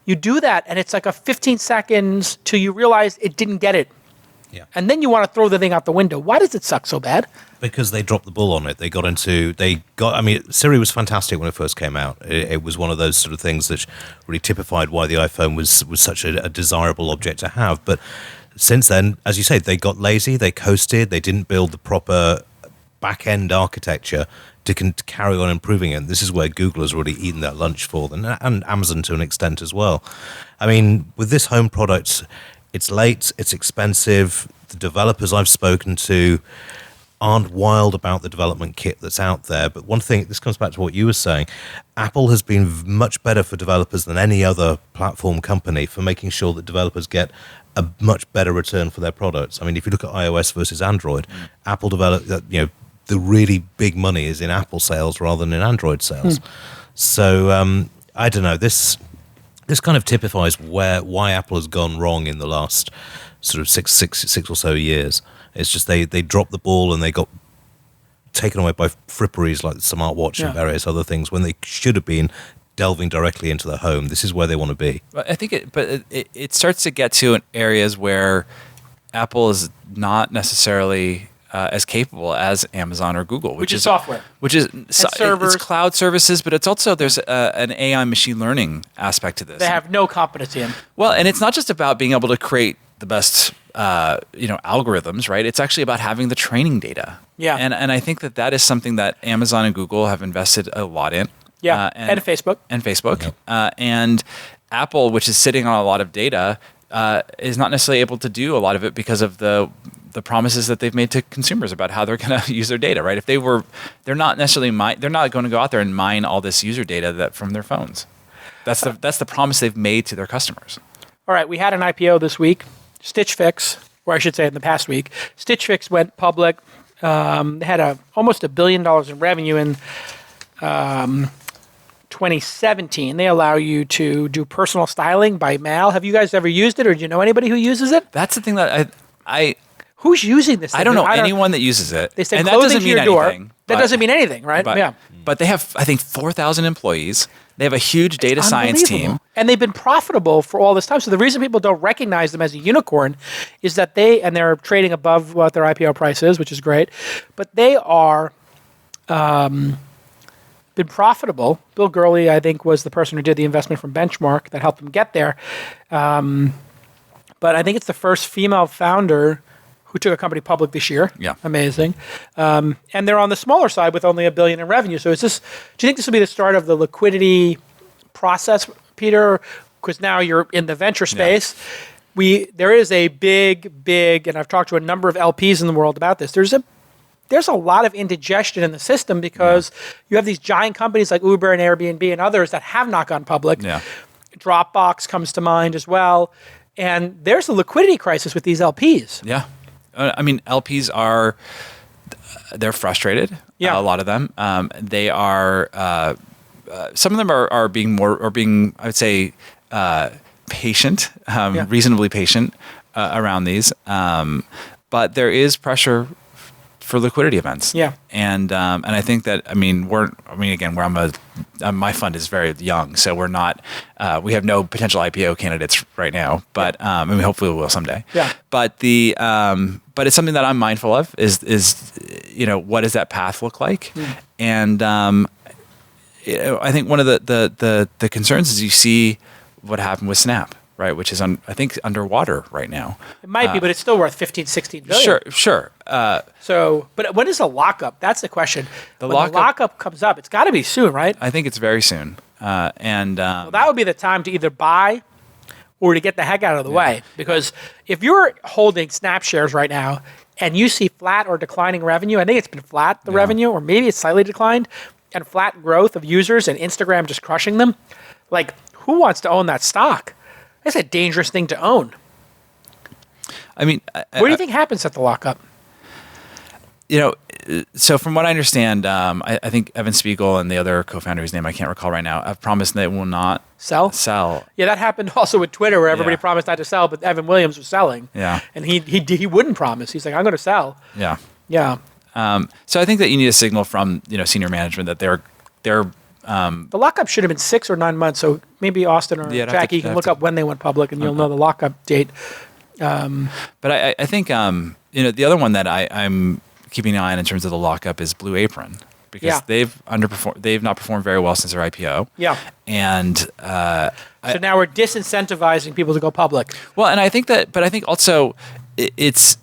you do that, and it's like a 15 seconds till you realize it didn't get it. Yeah. And then you want to throw the thing out the window. Why does it suck so bad? Because they dropped the ball on it. Siri was fantastic when it first came out. It was one of those sort of things that really typified why the iPhone was such a desirable object to have. But since then, as you say, they got lazy, they coasted, they didn't build the proper back-end architecture to carry on improving it. This is where Google has really eaten their lunch for them, and Amazon to an extent as well. I mean, with this home product, it's late, it's expensive. The developers I've spoken to aren't wild about the development kit that's out there. But one thing, this comes back to what you were saying, Apple has been much better for developers than any other platform company for making sure that developers get a much better return for their products. I mean, if you look at iOS versus Android, Apple developed, the really big money is in Apple sales rather than in Android sales. So I don't know, this kind of typifies why Apple has gone wrong in the last sort of six or so years. It's just they dropped the ball and they got taken away by fripperies like the smartwatch and various other things when they should have been delving directly into the home. This is where they want to be. I think it starts to get to areas where Apple is not necessarily as capable as Amazon or Google, which is software, which is servers. It's cloud services, but it's also there's an AI machine learning aspect to this. They have no competency in. Well, and it's not just about being able to create the best algorithms, right? It's actually about having the training data. Yeah. And I think that is something that Amazon and Google have invested a lot in. Yeah. And Facebook. And Facebook. Yep. And Apple, which is sitting on a lot of data, is not necessarily able to do a lot of it because of the promises that they've made to consumers about how they're going to use their data, right? If they're not necessarily they're not going to go out there and mine all this user data from their phones. That's the promise they've made to their customers. All right, we had an IPO this week. Stitch Fix, or I should say in the past week, Stitch Fix went public. They had almost $1 billion in revenue in 2017. They allow you to do personal styling by mail. Have you guys ever used it, or do you know anybody who uses it? That's the thing that I who's using this thing? I don't know anyone that uses it. They send and clothing that doesn't to your mean door. anything. That doesn't mean anything, right? But they have, I think, 4,000 employees. They have a huge data science team. And they've been profitable for all this time. So the reason people don't recognize them as a unicorn is that they're trading above what their IPO price is, which is great. But they are been profitable. Bill Gurley, I think, was the person who did the investment from Benchmark that helped them get there. But I think it's the first female founder who took a company public this year. Yeah. Amazing. And they're on the smaller side with only $1 billion in revenue. So do you think this will be the start of the liquidity process, Peter? Because now you're in the venture space. Yeah. There is a big, and I've talked to a number of LPs in the world about this. There's a lot of indigestion in the system because you have these giant companies like Uber and Airbnb and others that have not gone public. Yeah. Dropbox comes to mind as well. And there's a liquidity crisis with these LPs. Yeah. I mean, LPs they're frustrated. Yeah. A lot of them. They are, some of them are being I would say, patient, reasonably patient around these. But there is pressure for liquidity events. Yeah. And I think that, my fund is very young, so we're not, we have no potential IPO candidates right now, but, hopefully we will someday. Yeah. But but it's something that I'm mindful of is, what does that path look like? And, I think one of the concerns is you see what happened with Snap, right? Which is, I think, underwater right now. It might be, but it's still worth 15, 16 billion. Sure. But when is the lockup? That's the question. When the lockup comes up, it's got to be soon, right? I think it's very soon. Well, that would be the time to either buy or to get the heck out of the way. Because if you're holding Snap shares right now and you see flat or declining revenue, I think it's been flat, the revenue, or maybe it's slightly declined, and flat growth of users and Instagram just crushing them, like, who wants to own that stock? That's a dangerous thing to own. I mean, what do you think happens at the lockup? So from what I understand, I think Evan Spiegel and the other co-founder, whose name I can't recall right now, have promised they will not sell. Yeah, that happened also with Twitter, where everybody promised not to sell, but Evan Williams was selling. Yeah, and he wouldn't promise. He's like, I'm going to sell. Yeah. So I think that you need a signal from senior management that they're. The lockup should have been 6 or 9 months. So maybe Austin or Jackie can look up when they went public, and you'll know the lockup date. But I think the other one that I'm keeping an eye on in terms of the lockup is Blue Apron, because they've not performed very well since their IPO. Yeah. And so now we're disincentivizing people to go public. Well, and I think also it's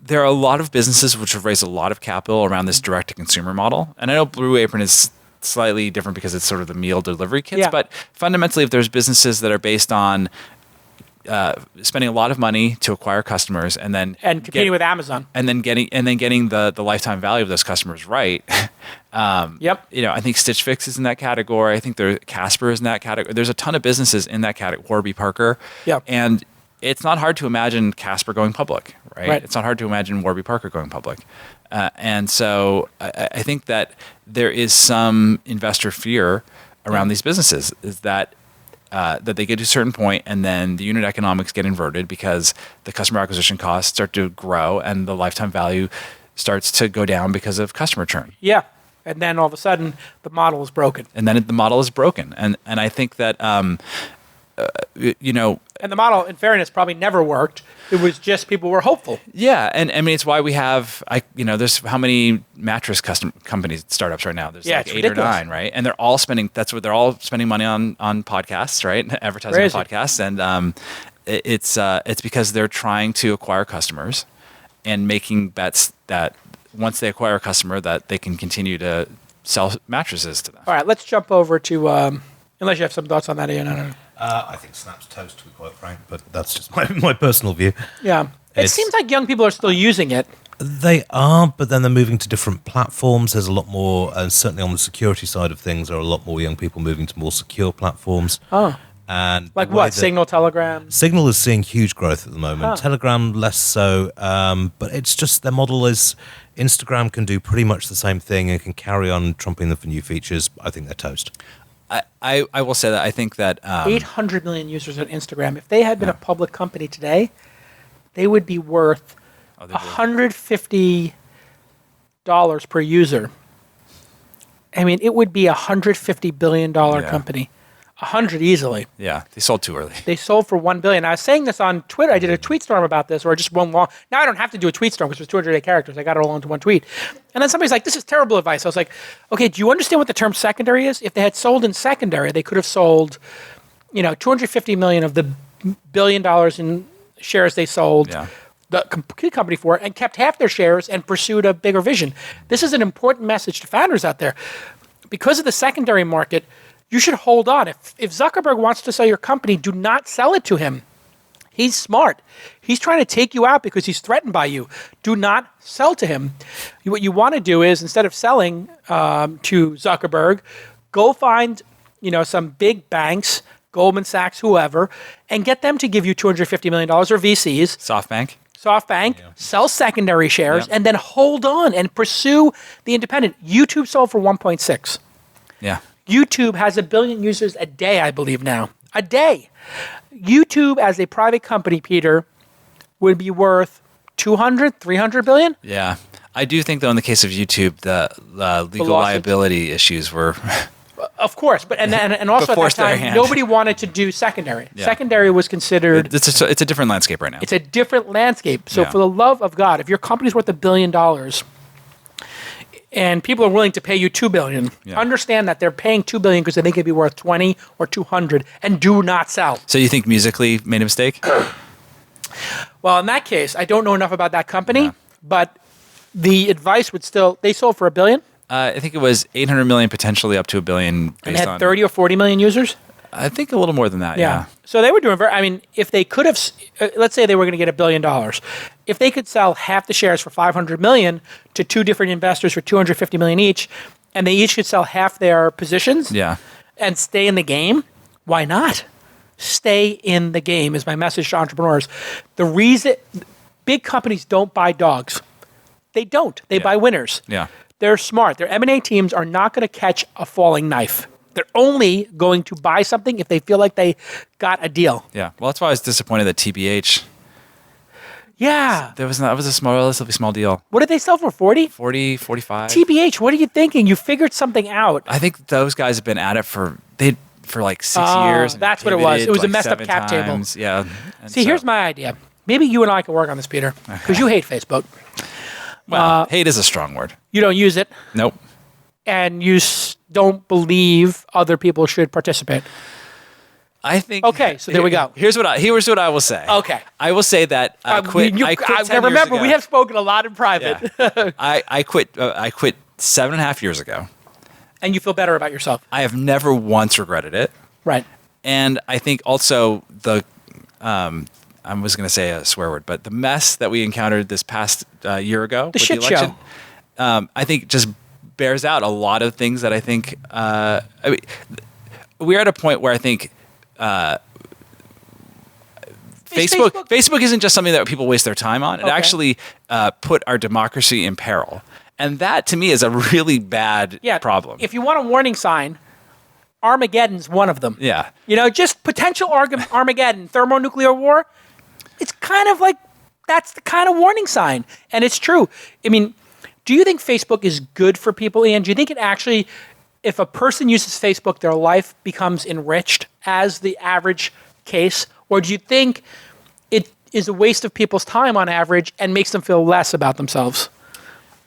there are a lot of businesses which have raised a lot of capital around this direct-to-consumer model. And I know Blue Apron is slightly different because it's sort of the meal delivery kits. Yeah. But fundamentally, if there's businesses that are based on spending a lot of money to acquire customers and competing with Amazon and then getting the lifetime value of those customers right. I think Stitch Fix is in that category. I think Casper is in that category. There's a ton of businesses in that category. Warby Parker. Yep. And it's not hard to imagine Casper going public, right? It's not hard to imagine Warby Parker going public. And so I think that there is some investor fear around these businesses is that they get to a certain point and then the unit economics get inverted because the customer acquisition costs start to grow and the lifetime value starts to go down because of customer churn. Yeah. And then all of a sudden the model is broken. And I think that, and the model, in fairness, probably never worked. It was just people were hopeful. Yeah, and I mean it's why we have there's how many mattress custom companies startups right now? There's like 8 ridiculous. or 9, right? And they're all spending money on podcasts, right? Advertising on podcasts, and it's because they're trying to acquire customers and making bets that once they acquire a customer that they can continue to sell mattresses to them. All right, let's jump over to unless you have some thoughts on that, Iain. I don't know. I think Snap's toast, to be quite frank, but that's just my personal view. Yeah. It seems like young people are still using it. They are, but then they're moving to different platforms. There's a lot more, and certainly on the security side of things, there are a lot more young people moving to more secure platforms. Oh. And like what? Signal, Telegram? Signal is seeing huge growth at the moment. Telegram less so, but it's just their model is Instagram can do pretty much the same thing and can carry on trumping them for new features. I think they're toast. I will say that I think that 800 million users on Instagram. If they had been a public company today, they would be worth $150 per user. I mean, it would be a $150 billion company. 100 easily. Yeah, they sold too early. They sold for $1 billion. I was saying this on Twitter. I did a tweet storm about this, or just one long. Now I don't have to do a tweet storm because it was 208 characters. I got it all into one tweet. And then somebody's like, "This is terrible advice." I was like, "Okay, do you understand what the term secondary is? If they had sold in secondary, they could have sold, 250 million of the $1 billion in shares they sold." Yeah. The company for it and kept half their shares and pursued a bigger vision. This is an important message to founders out there. Because of the secondary market, you should hold on. If Zuckerberg wants to sell your company, do not sell it to him. He's smart. He's trying to take you out because he's threatened by you. Do not sell to him. What you want to do is, instead of selling to Zuckerberg, go find some big banks, Goldman Sachs, whoever, and get them to give you $250 million or VCs. SoftBank, sell secondary shares, and then hold on and pursue the independent. YouTube sold for 1.6. Yeah. YouTube has 1 billion users a day, I believe now. A day. YouTube as a private company, Peter, would be worth 200, 300 billion? Yeah. I do think, though, in the case of YouTube, the legal liability issues were... Of course, but and also at that time, nobody wanted to do secondary. Yeah. Secondary was considered... It's a different landscape right now. It's a different landscape. So for the love of God, if your company's worth $1 billion... and people are willing to pay you $2 billion. Yeah. Understand that they're paying $2 billion because they think it'd be worth 20 or 200, and do not sell. So you think Musical.ly made a mistake? Well, in that case, I don't know enough about that company, but the advice would still. They sold for $1 billion. I think it was 800 million, potentially up to $1 billion. And they had 30 or 40 million users. I think a little more than that. Yeah. So they were doing very. I mean, if they could have, let's say they were going to get $1 billion, if they could sell half the shares for 500 million to 2 different investors for 250 million each, and they each could sell half their positions, and stay in the game, why not? Stay in the game is my message to entrepreneurs. The reason big companies don't buy dogs, they don't. They buy winners. Yeah. They're smart. Their M&A teams are not going to catch a falling knife. They're only going to buy something if they feel like they got a deal. Yeah. Well, that's why I was disappointed that TBH. Yeah. That was a relatively small deal. What did they sell for, 40? 40, 45. TBH, what are you thinking? You figured something out. I think those guys have been at it for like 6 years. That's what it was. It was a messed up cap table. Yeah. See, here's my idea. Maybe you and I can work on this, Peter, because you hate Facebook. Well, hate is a strong word. You don't use it. Nope. And you don't believe other people should participate. I think. Okay, so there we go. Here's what I will say. Okay. I will say that I quit. I quit 10 remember, years ago. we have spoken a lot in private. Yeah. I quit 7.5 years ago. And you feel better about yourself. I have never once regretted it. Right. And I think also I was going to say a swear word, but the mess that we encountered this past year ago with shit the election, show. I think just bears out a lot of things that I think. We're at a point where I think Facebook isn't just something that people waste their time on. It actually put our democracy in peril, and that to me is a really bad problem. If you want a warning sign, Armageddon's one of them. Yeah. Just potential Armageddon, thermonuclear war. It's kind of like that's the kind of warning sign. And it's true. I mean, do you think Facebook is good for people, Iain? Do you think it actually, if a person uses Facebook, their life becomes enriched as the average case? Or do you think it is a waste of people's time on average and makes them feel less about themselves?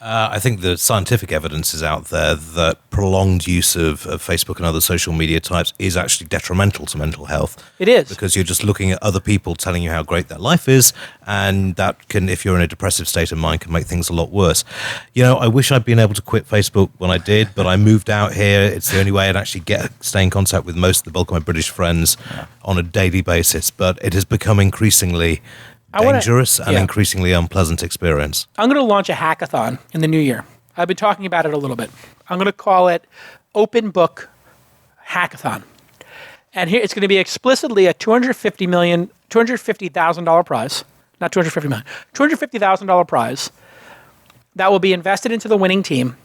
I think the scientific evidence is out there that prolonged use of Facebook and other social media types is actually detrimental to mental health. It is. Because you're just looking at other people telling you how great their life is, and that can, if you're in a depressive state of mind, can make things a lot worse. I wish I'd been able to quit Facebook when I did, but I moved out here. It's the only way I'd actually stay in contact with most of the bulk of my British friends on a daily basis, but it has become increasingly dangerous and increasingly unpleasant experience. I'm going to launch a hackathon in the new year. I've been talking about it a little bit. I'm going to call it Open Book Hackathon. And here it's going to be explicitly a $250,000 prize, not $250 million, $250,000 prize that will be invested into the winning team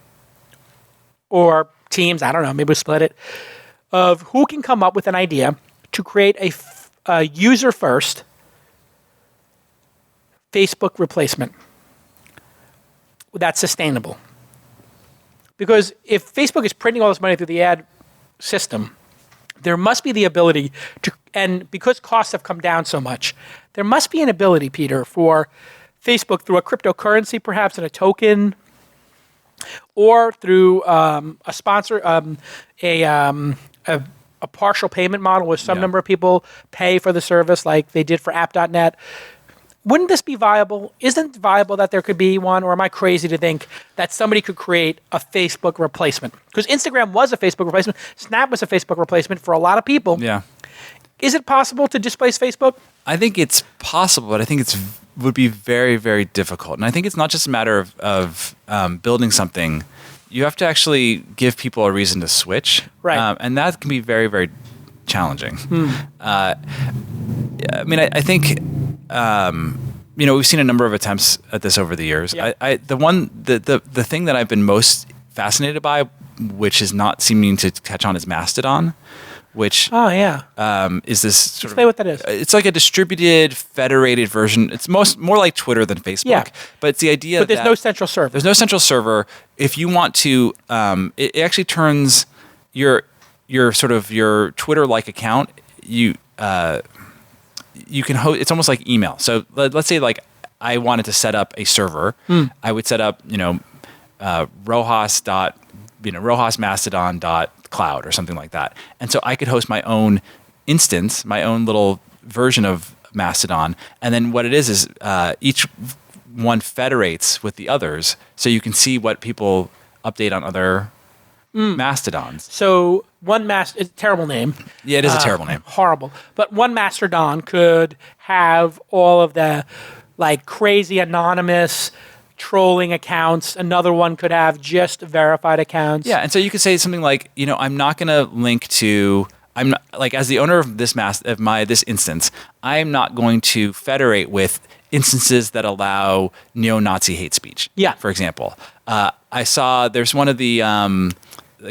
or teams, I don't know, maybe we'll split it, of who can come up with an idea to create a user-first Facebook replacement that's sustainable. Because if Facebook is printing all this money through the ad system, there must be the ability to, and because costs have come down so much, there must be an ability, Peter, for Facebook through a cryptocurrency, perhaps in a token, or through a sponsor, a partial payment model where some number of people pay for the service like they did for app.net. Wouldn't this be viable? Isn't it viable that there could be one, or am I crazy to think that somebody could create a Facebook replacement? Because Instagram was a Facebook replacement. Snap was a Facebook replacement for a lot of people. Yeah. Is it possible to displace Facebook? I think it's possible, but I think it would be very, very difficult. And I think it's not just a matter of building something. You have to actually give people a reason to switch. Right. And that can be very, very challenging. I mean, I think... we've seen a number of attempts at this over the years. Yeah. The thing that I've been most fascinated by, which is not seeming to catch on, is Mastodon, which is this sort of... Explain what that is. It's like a distributed, federated version. It's more like Twitter than Facebook. But it's the idea But there's no central server. There's no central server. If you want to, it actually turns your sort of your Twitter-like account, you can host. It's almost like email. So let's say like I wanted to set up a server. I would set up Rojas Mastodon.cloud or something like that. And so I could host my own instance, my own little version of Mastodon. And then what it is each one federates with the others, so you can see what people update on other Mastodons. So it's a terrible name. Yeah, it is a terrible name. Horrible. But one Mastodon could have all of the like crazy anonymous trolling accounts. Another one could have just verified accounts. Yeah, and so you could say something like, I'm not going to link to... I'm not, like, as the owner of this this instance, I'm not going to federate with instances that allow neo-Nazi hate speech. Yeah. For example, I saw there's one of the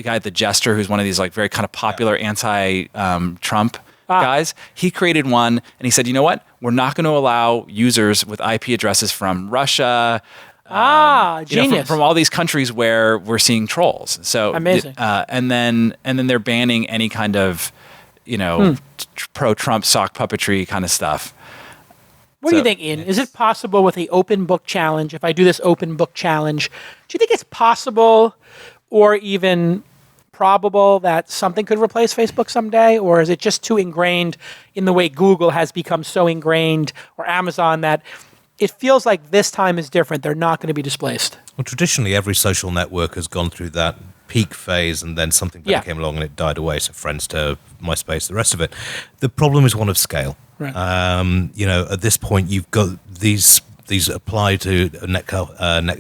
guy, the Jester, who's one of these like very kind of popular anti-Trump guys. He created one, and he said, you know what? We're not going to allow users with IP addresses from Russia. Genius. From all these countries where we're seeing trolls. So amazing. And then they're banning any kind of, pro-Trump sock puppetry kind of stuff. What do you think, Iain? Is it possible with the open book challenge, if I do this open book challenge, do you think it's possible or even probable that something could replace Facebook someday, or is it just too ingrained in the way Google has become so ingrained, or Amazon, that it feels like this time is different? They're not going to be displaced. Well, traditionally, every social network has gone through that peak phase, and then something better came along and it died away. So Friendster, MySpace, the rest of it. The problem is one of scale. Right. At this point, you've got these apply to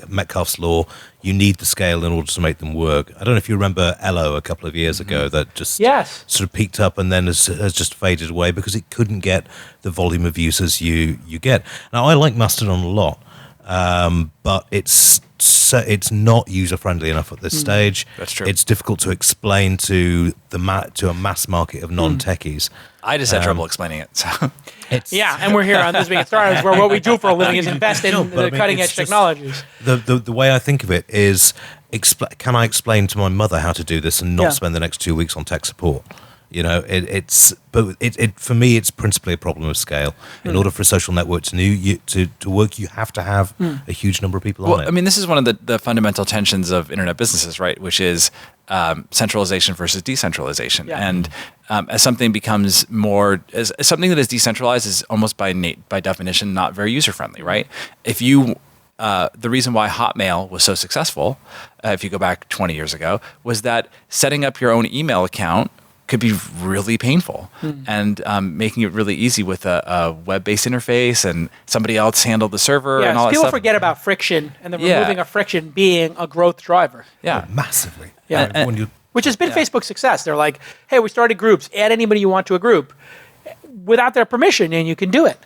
Metcalfe's law. You need the scale in order to make them work. I don't know if you remember Ello a couple of years ago that just sort of peaked up and then has just faded away because it couldn't get the volume of users you get. Now, I like Mastodon a lot, but it's not user-friendly enough at this stage. That's true. It's difficult to explain to a mass market of non-techies. I just had trouble explaining it. So. And we're here on This Week in Startups, where what we do for a living is invest in the cutting-edge technologies. The way I think of it is, can I explain to my mother how to do this and not spend the next 2 weeks on tech support? For me, it's principally a problem of scale. In order for a social network to work, you have to have a huge number of people on it. I mean, this is one of the fundamental tensions of internet businesses, right? Which is centralization versus decentralization. Yeah. And as something becomes more, as something that is decentralized is almost by definition not very user friendly, right? If you the reason why Hotmail was so successful, if you go back 20 years ago, was that setting up your own email account could be really painful, and making it really easy with a web-based interface, and somebody else handled the server and all that stuff. People forget about friction, and the removing of friction being a growth driver. Yeah, massively. Yeah, which has been Facebook's success. They're like, hey, we started groups. Add anybody you want to a group without their permission, and you can do it.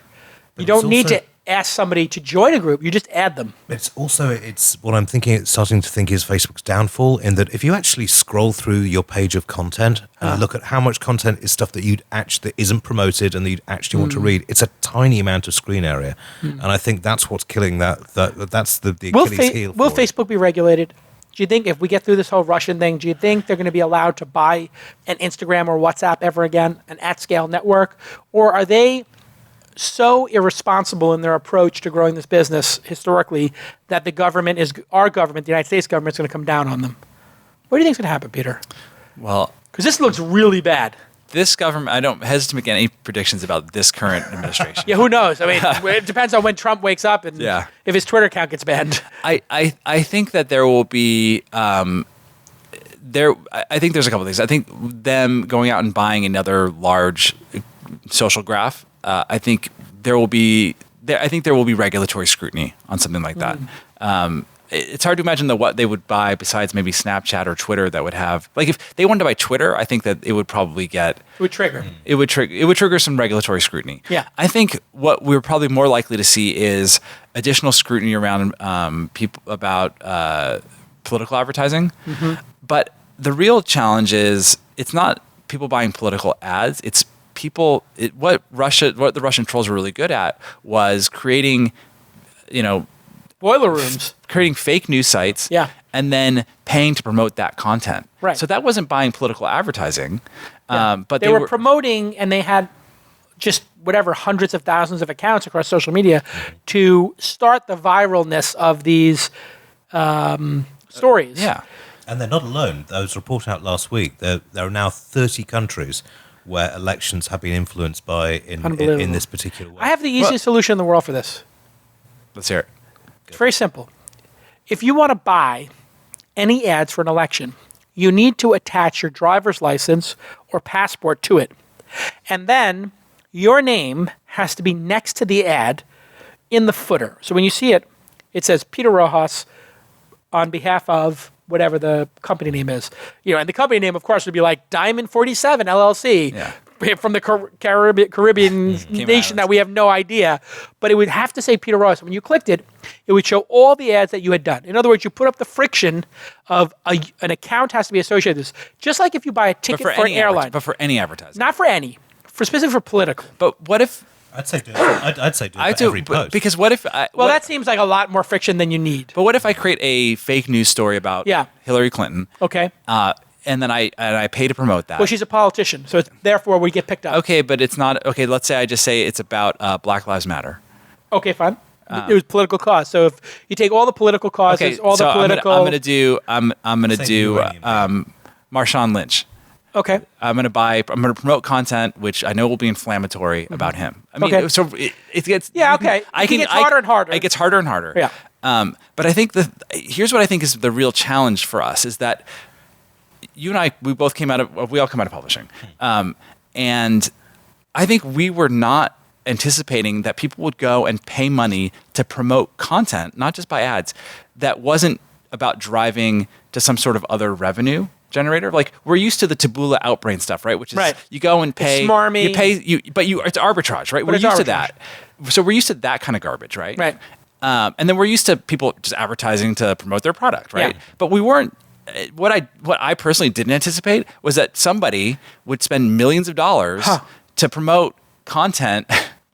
You don't need to ask somebody to join a group. You just add them. It's what I'm starting to think is Facebook's downfall, in that if you actually scroll through your page of content and look at how much content is stuff that that isn't promoted and that you'd actually want to read, it's a tiny amount of screen area. And I think that's what's killing that's the Achilles heel. Will Facebook be regulated? Do you think if we get through this whole Russian thing, do you think they're going to be allowed to buy an Instagram or WhatsApp ever again, an at-scale network? Or are they so irresponsible in their approach to growing this business historically that our government, the United States government, is going to come down on them? What do you think is going to happen, Peter? Well, because this looks really bad. This government, I don't hesitate to make any predictions about this current administration. Yeah, who knows? I mean, it depends on when Trump wakes up and if his Twitter account gets banned. I think that there will be I think there's a couple of things. I think them going out and buying another large social graph. I think there will be regulatory scrutiny on something like that. It's hard to imagine what they would buy besides maybe Snapchat or Twitter that would have, like, if they wanted to buy Twitter, I think that it would probably trigger some regulatory scrutiny. Yeah. I think what we're probably more likely to see is additional scrutiny around people about political advertising. But the real challenge is it's not people buying political ads, it's what the Russian trolls were really good at was creating, boiler rooms, creating fake news sites, and then paying to promote that content. Right. So that wasn't buying political advertising, but they were promoting, and they had just hundreds of thousands of accounts across social media to start the viralness of these stories. And they're not alone. There was a report out last week. There are now 30 countries where elections have been influenced by in this particular way. I have the easiest solution in the world for this. Let's hear it. It's very simple. If you want to buy any ads for an election, you need to attach your driver's license or passport to it. And then your name has to be next to the ad in the footer. So when you see it, it says Peter Rojas on behalf of whatever the company name is. And the company name, of course, would be like Diamond 47 LLC from the Caribbean nation that we have no idea. But it would have to say Peter Rojas. When you clicked it, it would show all the ads that you had done. In other words, you put up the friction of an account has to be associated with this. Just like if you buy a ticket for an airline. But for any advertising. Not for any. Specifically for political. But what if... I'd say do it for every post. Because what if... that seems like a lot more friction than you need. But what if I create a fake news story about Hillary Clinton? Okay. And then I pay to promote that. Well, she's a politician, so therefore we get picked up. Okay, but it's not... Okay, let's say I just say it's about Black Lives Matter. Okay, fine. It was political cause. So if you take all the political causes, I'm going to do Marshawn Lynch. Okay. I'm going to promote content which I know will be inflammatory about him. I mean, so it gets. Yeah. Okay. It gets harder and harder. It gets harder and harder. Yeah. But I think here's what I think is the real challenge for us is that you and I, we all come out of publishing, and I think we were not anticipating that people would go and pay money to promote content, not just by ads, that wasn't about driving to some sort of other revenue generator. Like we're used to the Taboola Outbrain stuff, right? Which is you go and pay, it's smarmy. It's arbitrage, right? But we're used to that. So we're used to that kind of garbage, right? Right. And then we're used to people just advertising to promote their product, right? Yeah. But we weren't. What I personally didn't anticipate was that somebody would spend millions of dollars to promote content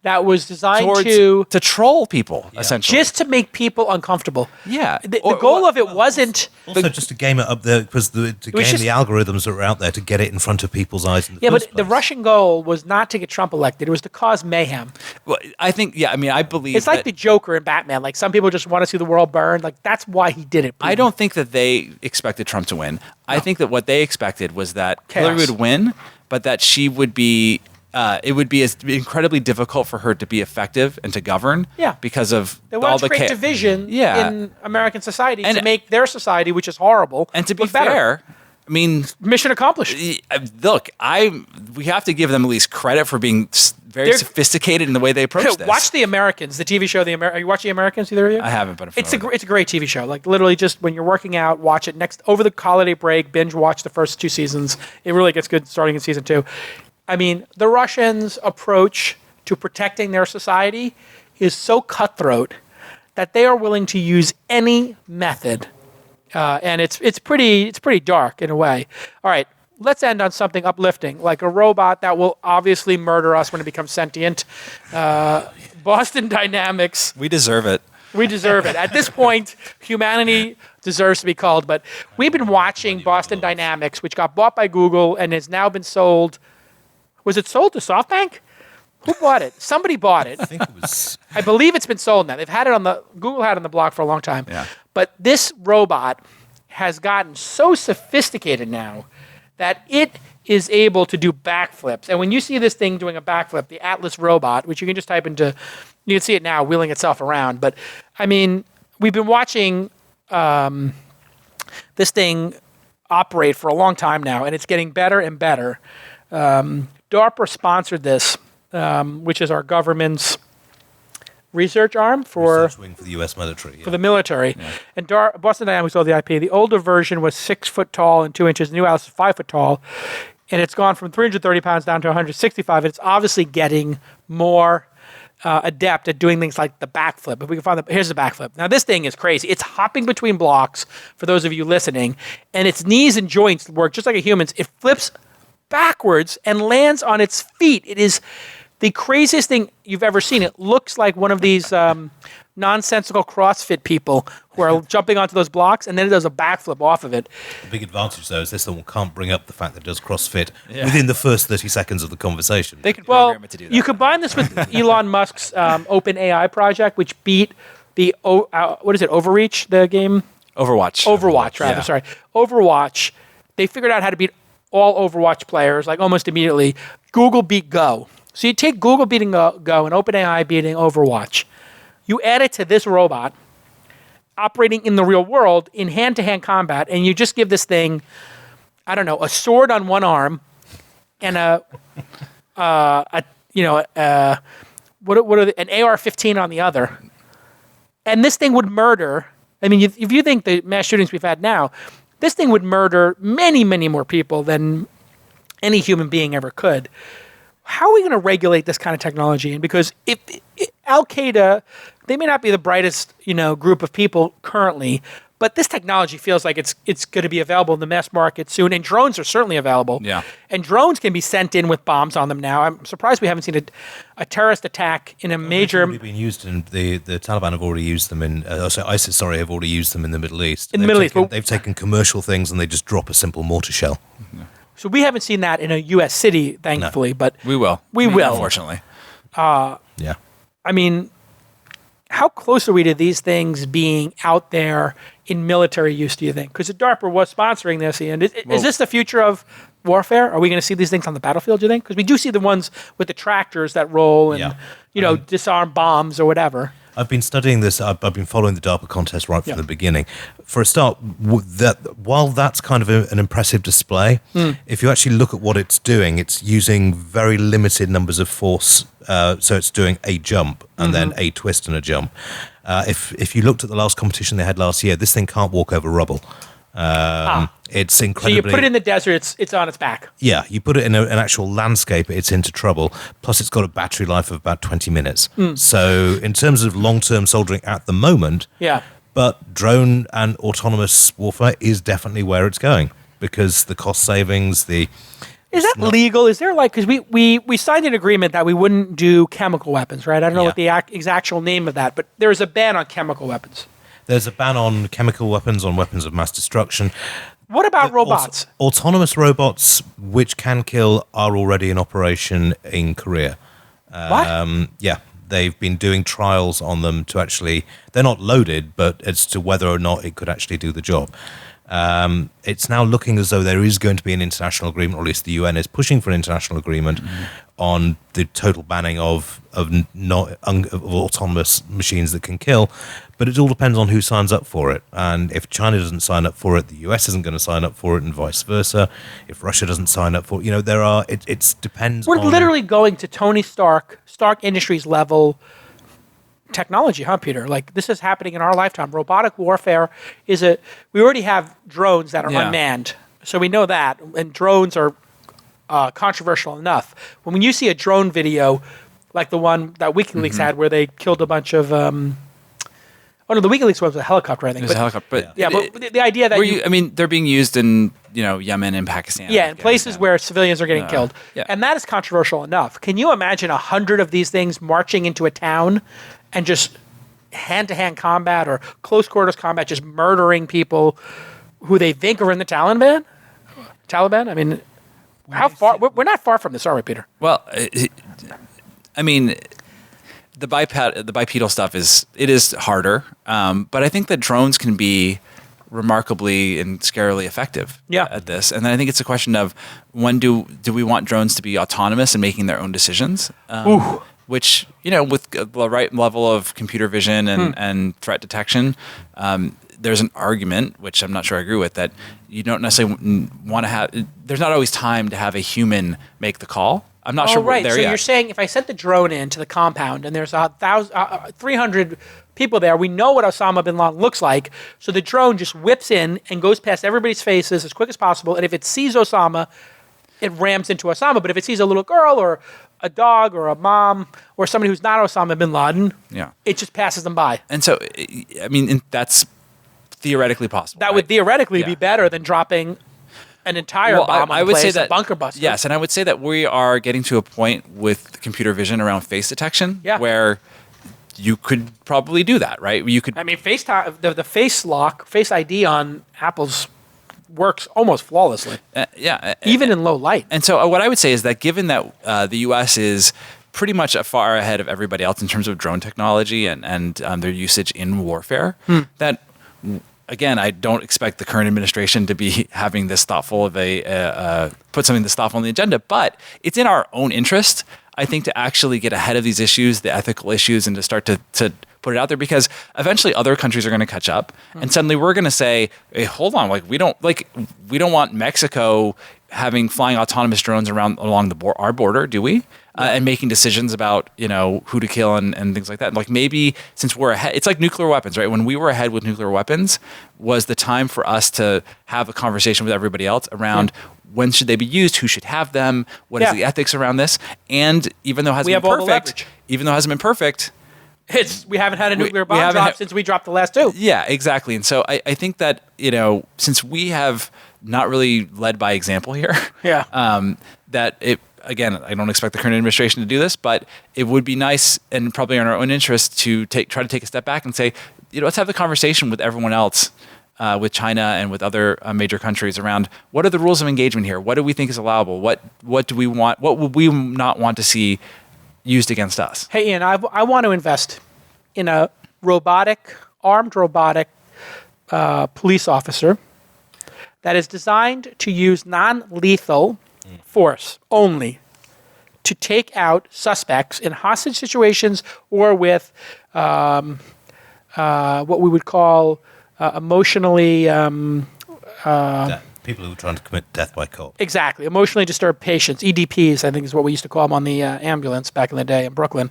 that was designed to troll people, essentially. Just to make people uncomfortable. Yeah. The goal of it wasn't... Also just to game it up there, because to game the algorithms that were out there to get it in front of people's eyes in the first place. The Russian goal was not to get Trump elected. It was to cause mayhem. Well, I think, I believe it's like the Joker in Batman. Like, some people just want to see the world burn. Like, that's why he did it. I don't think that they expected Trump to win. No. I think that what they expected was that Hillary would win, but that she would be... it would be incredibly difficult for her to be effective and to govern because of all the division in American society to make their society, which is horrible, and to be better. fair, I mean, mission accomplished. Look, we have to give them at least credit for being very sophisticated in the way they approach this. Watch The Americans, the TV show. You watch The Americans, either of you? I haven't, but it's a great TV show. Like literally, just when you're working out, watch it. Over the holiday break, binge watch the first 2 seasons. It really gets good starting in season 2. I mean, the Russians' approach to protecting their society is so cutthroat that they are willing to use any method, and it's pretty dark in a way. All right, let's end on something uplifting, like a robot that will obviously murder us when it becomes sentient. Boston Dynamics. We deserve it. We deserve it. At this point, humanity deserves to be called. But we've been watching Boston Dynamics, which got bought by Google and has now been sold. Was it sold to SoftBank? Who bought it? Somebody bought it. I think it was. I believe it's been sold now. They've had it Google had it on the block for a long time. Yeah. But this robot has gotten so sophisticated now that it is able to do backflips. And when you see this thing doing a backflip, the Atlas robot, which you can just type into, you can see it now wheeling itself around. But I mean, we've been watching this thing operate for a long time now, and it's getting better and better. DARPA sponsored this, which is our government's research arm for the U.S. military. For the military. Yeah. And Boston Dynamics sold the IP. The older version was 6 foot tall and 2 inches. The new Atlas is 5 foot tall. And it's gone from 330 pounds down to 165. And it's obviously getting more adept at doing things like the backflip. If we can find here's the backflip. Now, this thing is crazy. It's hopping between blocks, for those of you listening. And its knees and joints work just like a human's. It flips backwards and lands on its feet. It is the craziest thing you've ever seen. It looks like one of these nonsensical CrossFit people who are jumping onto those blocks, and then it does a backflip off of it. The big advantage, though, is this one can't bring up the fact that it does CrossFit within the first 30 seconds of the conversation. They can program it to do that. You combine this with Elon Musk's OpenAI project, which beat the, what is it, Overreach, the game? Overwatch, rather, sorry. Overwatch. They figured out how to beat all Overwatch players, like almost immediately. Google beat Go. So you take Google beating Go and OpenAI beating Overwatch. You add it to this robot operating in the real world in hand-to-hand combat, and you just give this thing, I don't know, a sword on one arm and an AR-15 on the other, and this thing would murder. I mean, if you think the mass shootings we've had now, this thing would murder many, many more people than any human being ever could. How are we going to regulate this kind of technology? And because if Al-Qaeda, they may not be the brightest, group of people currently, but this technology feels like it's going to be available in the mass market soon. And drones are certainly available. Yeah. And drones can be sent in with bombs on them now. I'm surprised we haven't seen a terrorist attack in a major. They've already been used, and the Taliban have already used them in. ISIS, have already used them in the Middle East. They've taken commercial things and they just drop a simple mortar shell. Yeah. So we haven't seen that in a U.S. city, thankfully, but we will. We will, unfortunately. Yeah. I mean, how close are we to these things being out there in military use, do you think? Because DARPA was sponsoring this, Iain. Is this the future of warfare? Are we going to see these things on the battlefield, do you think? Because we do see the ones with the tractors that roll and, disarm bombs or whatever. I've been studying this. I've been following the DARPA contest right from the beginning. For a start, while that's kind of an impressive display, if you actually look at what it's doing, it's using very limited numbers of force. So it's doing a jump and then a twist and a jump. If you looked at the last competition they had last year, this thing can't walk over rubble. It's incredibly... So you put it in the desert, it's on its back. Yeah, you put it in an actual landscape, it's into trouble. Plus, it's got a battery life of about 20 minutes. So in terms of long-term soldering at the moment, but drone and autonomous warfare is definitely where it's going because the cost savings, Is that legal? Is there because we signed an agreement that we wouldn't do chemical weapons, right? I don't know what the exact name of that, but there is a ban on chemical weapons. There's a ban on chemical weapons, on weapons of mass destruction. What about robots? Autonomous robots, which can kill, are already in operation in Korea. What? Yeah, they've been doing trials on them to actually... They're not loaded, but as to whether or not it could actually do the job. It's now looking as though there is going to be an international agreement, or at least the UN is pushing for an international agreement on the total banning of autonomous machines that can kill. But it all depends on who signs up for it. And if China doesn't sign up for it, the US isn't going to sign up for it, and vice versa. If Russia doesn't sign up for it, it depends. We're literally going to Tony Stark Industries level technology, huh, Peter? This is happening in our lifetime. Robotic warfare we already have drones that are unmanned, so we know that, and drones are controversial enough. When you see a drone video, like the one that WikiLeaks had, where they killed a bunch of, the WikiLeaks one was a helicopter, I think. It was a helicopter, but but the idea that they're being used in Yemen and Pakistan. Yeah, in places where civilians are getting killed, and that is controversial enough. Can you imagine 100 of these things marching into a town and just hand-to-hand combat or close-quarters combat, just murdering people who they think are in the Taliban? I mean, how far? We're not far from this, are we, Peter? Well, I mean, the bipedal stuff is harder, but I think that drones can be remarkably and scarily effective at this. And then I think it's a question of when do we want drones to be autonomous and making their own decisions? Which, with the right level of computer vision and threat detection, there's an argument, which I'm not sure I agree with, that you don't necessarily want to have... There's not always time to have a human make the call. I'm not sure right. There so yet. You're saying if I sent the drone into the compound and there's 300 people there, we know what Osama bin Laden looks like, so the drone just whips in and goes past everybody's faces as quick as possible, and if it sees Osama, it rams into Osama. But if it sees a little girl or a dog or a mom or somebody who's not Osama bin Laden, it just passes them by. And so, I mean, that's theoretically possible. That would theoretically be better than dropping an entire bomb on a bunker buster. Yes, and I would say that we are getting to a point with computer vision around face detection where you could probably do that, right? You could. I mean, FaceTime, the Face ID on Apple's works almost flawlessly. Even in low light. And so what I would say is that given that the U.S. is pretty much far ahead of everybody else in terms of drone technology and their usage in warfare, that, again, I don't expect the current administration to be having this thoughtful of put something this thoughtful on the agenda, but it's in our own interest, I think, to actually get ahead of these issues, the ethical issues, and to start to put it out there, because eventually other countries are going to catch up, and suddenly we're going to say, hey, hold on, we don't want Mexico flying autonomous drones along our border, do we? And making decisions about who to kill and things like that. Like, maybe since we're ahead, it's like nuclear weapons, right? When we were ahead with nuclear weapons, was the time for us to have a conversation with everybody else around when should they be used, who should have them, what is the ethics around this, and even though it hasn't been perfect. We haven't had a nuclear bomb drop since we dropped the last two. Yeah, exactly. And so I think that, since we have not really led by example here, that it, again, I don't expect the current administration to do this, but it would be nice and probably in our own interest to try to take a step back and say, let's have the conversation with everyone else, with China and with other major countries around what are the rules of engagement here? What do we think is allowable? What do we want? What would we not want to see used against us? Hey, Iain, I want to invest in a armed robotic police officer that is designed to use non-lethal force only to take out suspects in hostage situations or with what we would call emotionally... people who are trying to commit death by cop. Exactly. Emotionally disturbed patients, EDPs, I think is what we used to call them on the ambulance back in the day in Brooklyn.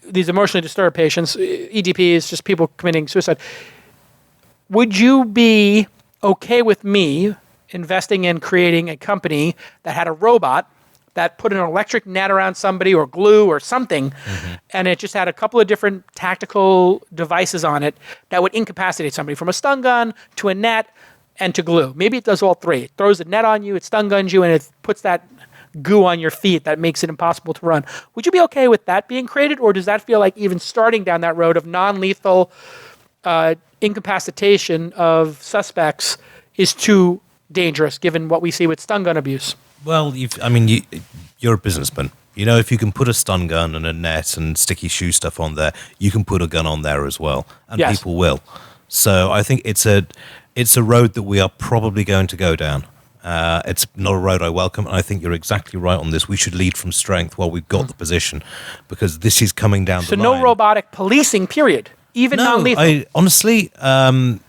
These emotionally disturbed patients, EDPs, just people committing suicide. Would you be okay with me investing in creating a company that had a robot that put an electric net around somebody or glue or something, and it just had a couple of different tactical devices on it that would incapacitate somebody, from a stun gun to a net and to glue? Maybe it does all three. It throws a net on you, it stun guns you, and it puts that goo on your feet that makes it impossible to run. Would you be okay with that being created, or does that feel like even starting down that road of non-lethal incapacitation of suspects is too dangerous, given what we see with stun gun abuse? Well, you're a businessman. You know, if you can put a stun gun and a net and sticky shoe stuff on there, you can put a gun on there as well, and yes. People will. So I think it's a road that we are probably going to go down. It's not a road I welcome, and I think you're exactly right on this. We should lead from strength while we've got the position, because this is coming down the line. So no robotic policing, period, even non-lethal? Honestly, I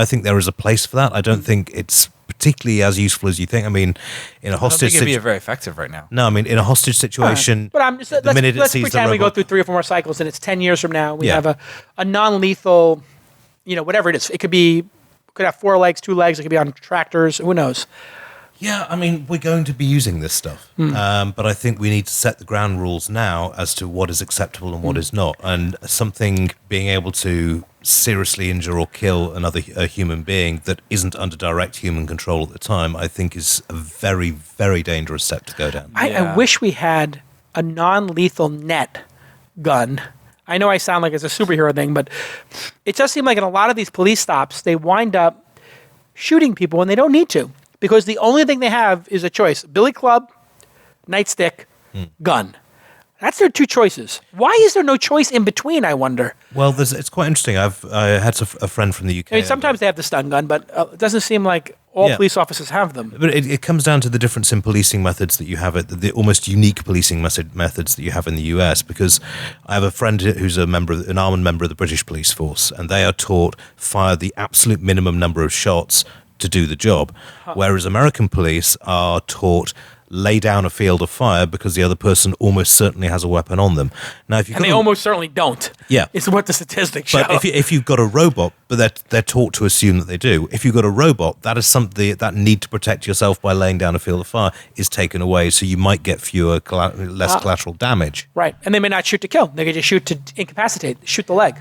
think there is a place for that. I don't think it's particularly as useful as you think. I mean, in a hostage... I don't think it'd be very effective right now. No, I mean, in a hostage situation... But let's pretend we go through 3 or 4 more cycles, and it's 10 years from now, we have a non-lethal, whatever it is. It could have 4 legs, 2 legs. It could be on tractors. Who knows? Yeah, I mean, we're going to be using this stuff. But I think we need to set the ground rules now as to what is acceptable and what is not. And something being able to seriously injure or kill a human being that isn't under direct human control at the time, I think is a very, very dangerous step to go down. I wish we had a non-lethal net gun. I know I sound like it's a superhero thing, but it does seem like in a lot of these police stops, they wind up shooting people when they don't need to, because the only thing they have is a choice: billy club, nightstick, gun. That's their 2 choices. Why is there no choice in between, I wonder? Well, it's quite interesting. I had a friend from the UK. I mean, sometimes they have the stun gun, but it doesn't seem like all police officers have them. But it comes down to the difference in policing methods that you have, the almost unique policing methods that you have in the US, because I have a friend who's an armed member of the British police force, and they are taught fire the absolute minimum number of shots to do the job, whereas American police are taught lay down a field of fire because the other person almost certainly has a weapon on them. Now, they almost certainly don't. Yeah, it's what the statistics show. But if you've got a robot, but they're taught to assume that they do. If you've got a robot, that is something that need to protect yourself by laying down a field of fire is taken away, so you might get less collateral damage. Right, and they may not shoot to kill. They could just shoot to incapacitate, shoot the leg.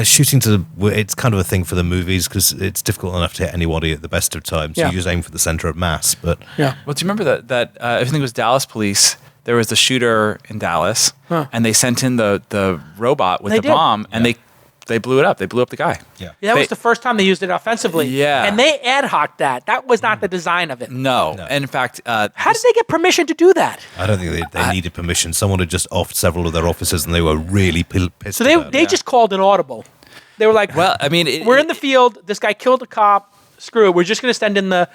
Shooting it's kind of a thing for the movies because it's difficult enough to hit anybody at the best of times. So you just aim for the center of mass. But well, do you remember that I think it was Dallas police? There was the shooter in Dallas, and they sent in the robot with the bomb, and they blew it up. They blew up the guy. Yeah, that was the first time they used it offensively. Yeah. And they ad hoc that. That was not the design of it. No. And in fact... how did they get permission to do that? I don't think they needed permission. Someone had just offed several of their officers, and they were really pissed So they just called an audible. They were like, well, I mean... we're in the field. This guy killed a cop. Screw it. We're just going to send in the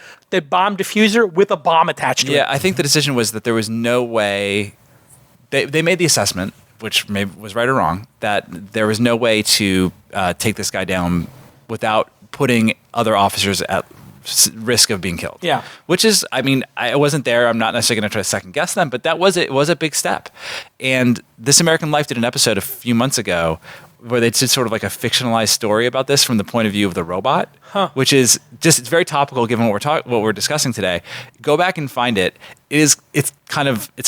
bomb diffuser with a bomb attached to it. Yeah, I think the decision was that there was no way... They made the assessment, which maybe was right or wrong, that there was no way to take this guy down without putting other officers at risk of being killed. Yeah. Which is, I mean, I wasn't there. I'm not necessarily going to try to second guess them, but it was a big step. And This American Life did an episode a few months ago where they did sort of like a fictionalized story about this from the point of view of the robot, which is just, it's very topical given what we're discussing today. Go back and find it. It's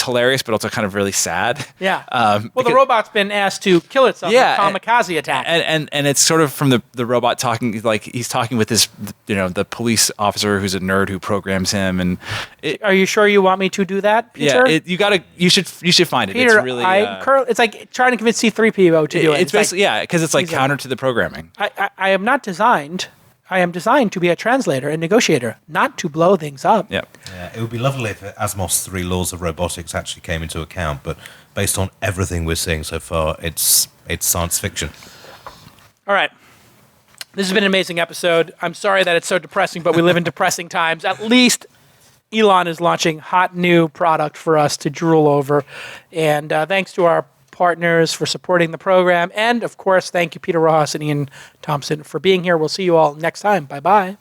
hilarious, but also kind of really sad. Yeah. The robot's been asked to kill itself in a kamikaze attack. And it's sort of from the robot talking, like he's talking with this, the police officer who's a nerd who programs him. And are you sure you want me to do that, Peter? Yeah, you should find it. Peter, it's really, it's like trying to convince C-3PO to do it. It's basically, because it's like counter to the programming. I am not designed. I am designed to be a translator and negotiator, not to blow things up. Yep. Yeah, it would be lovely if Asimov's 3 laws of robotics actually came into account, but based on everything we're seeing so far, it's science fiction. All right. This has been an amazing episode. I'm sorry that it's so depressing, but we live in depressing times. At least Elon is launching hot new product for us to drool over. And thanks to our partners for supporting the program. And, of course, thank you, Peter Rojas and Iain Thomson, for being here. We'll see you all next time. Bye-bye.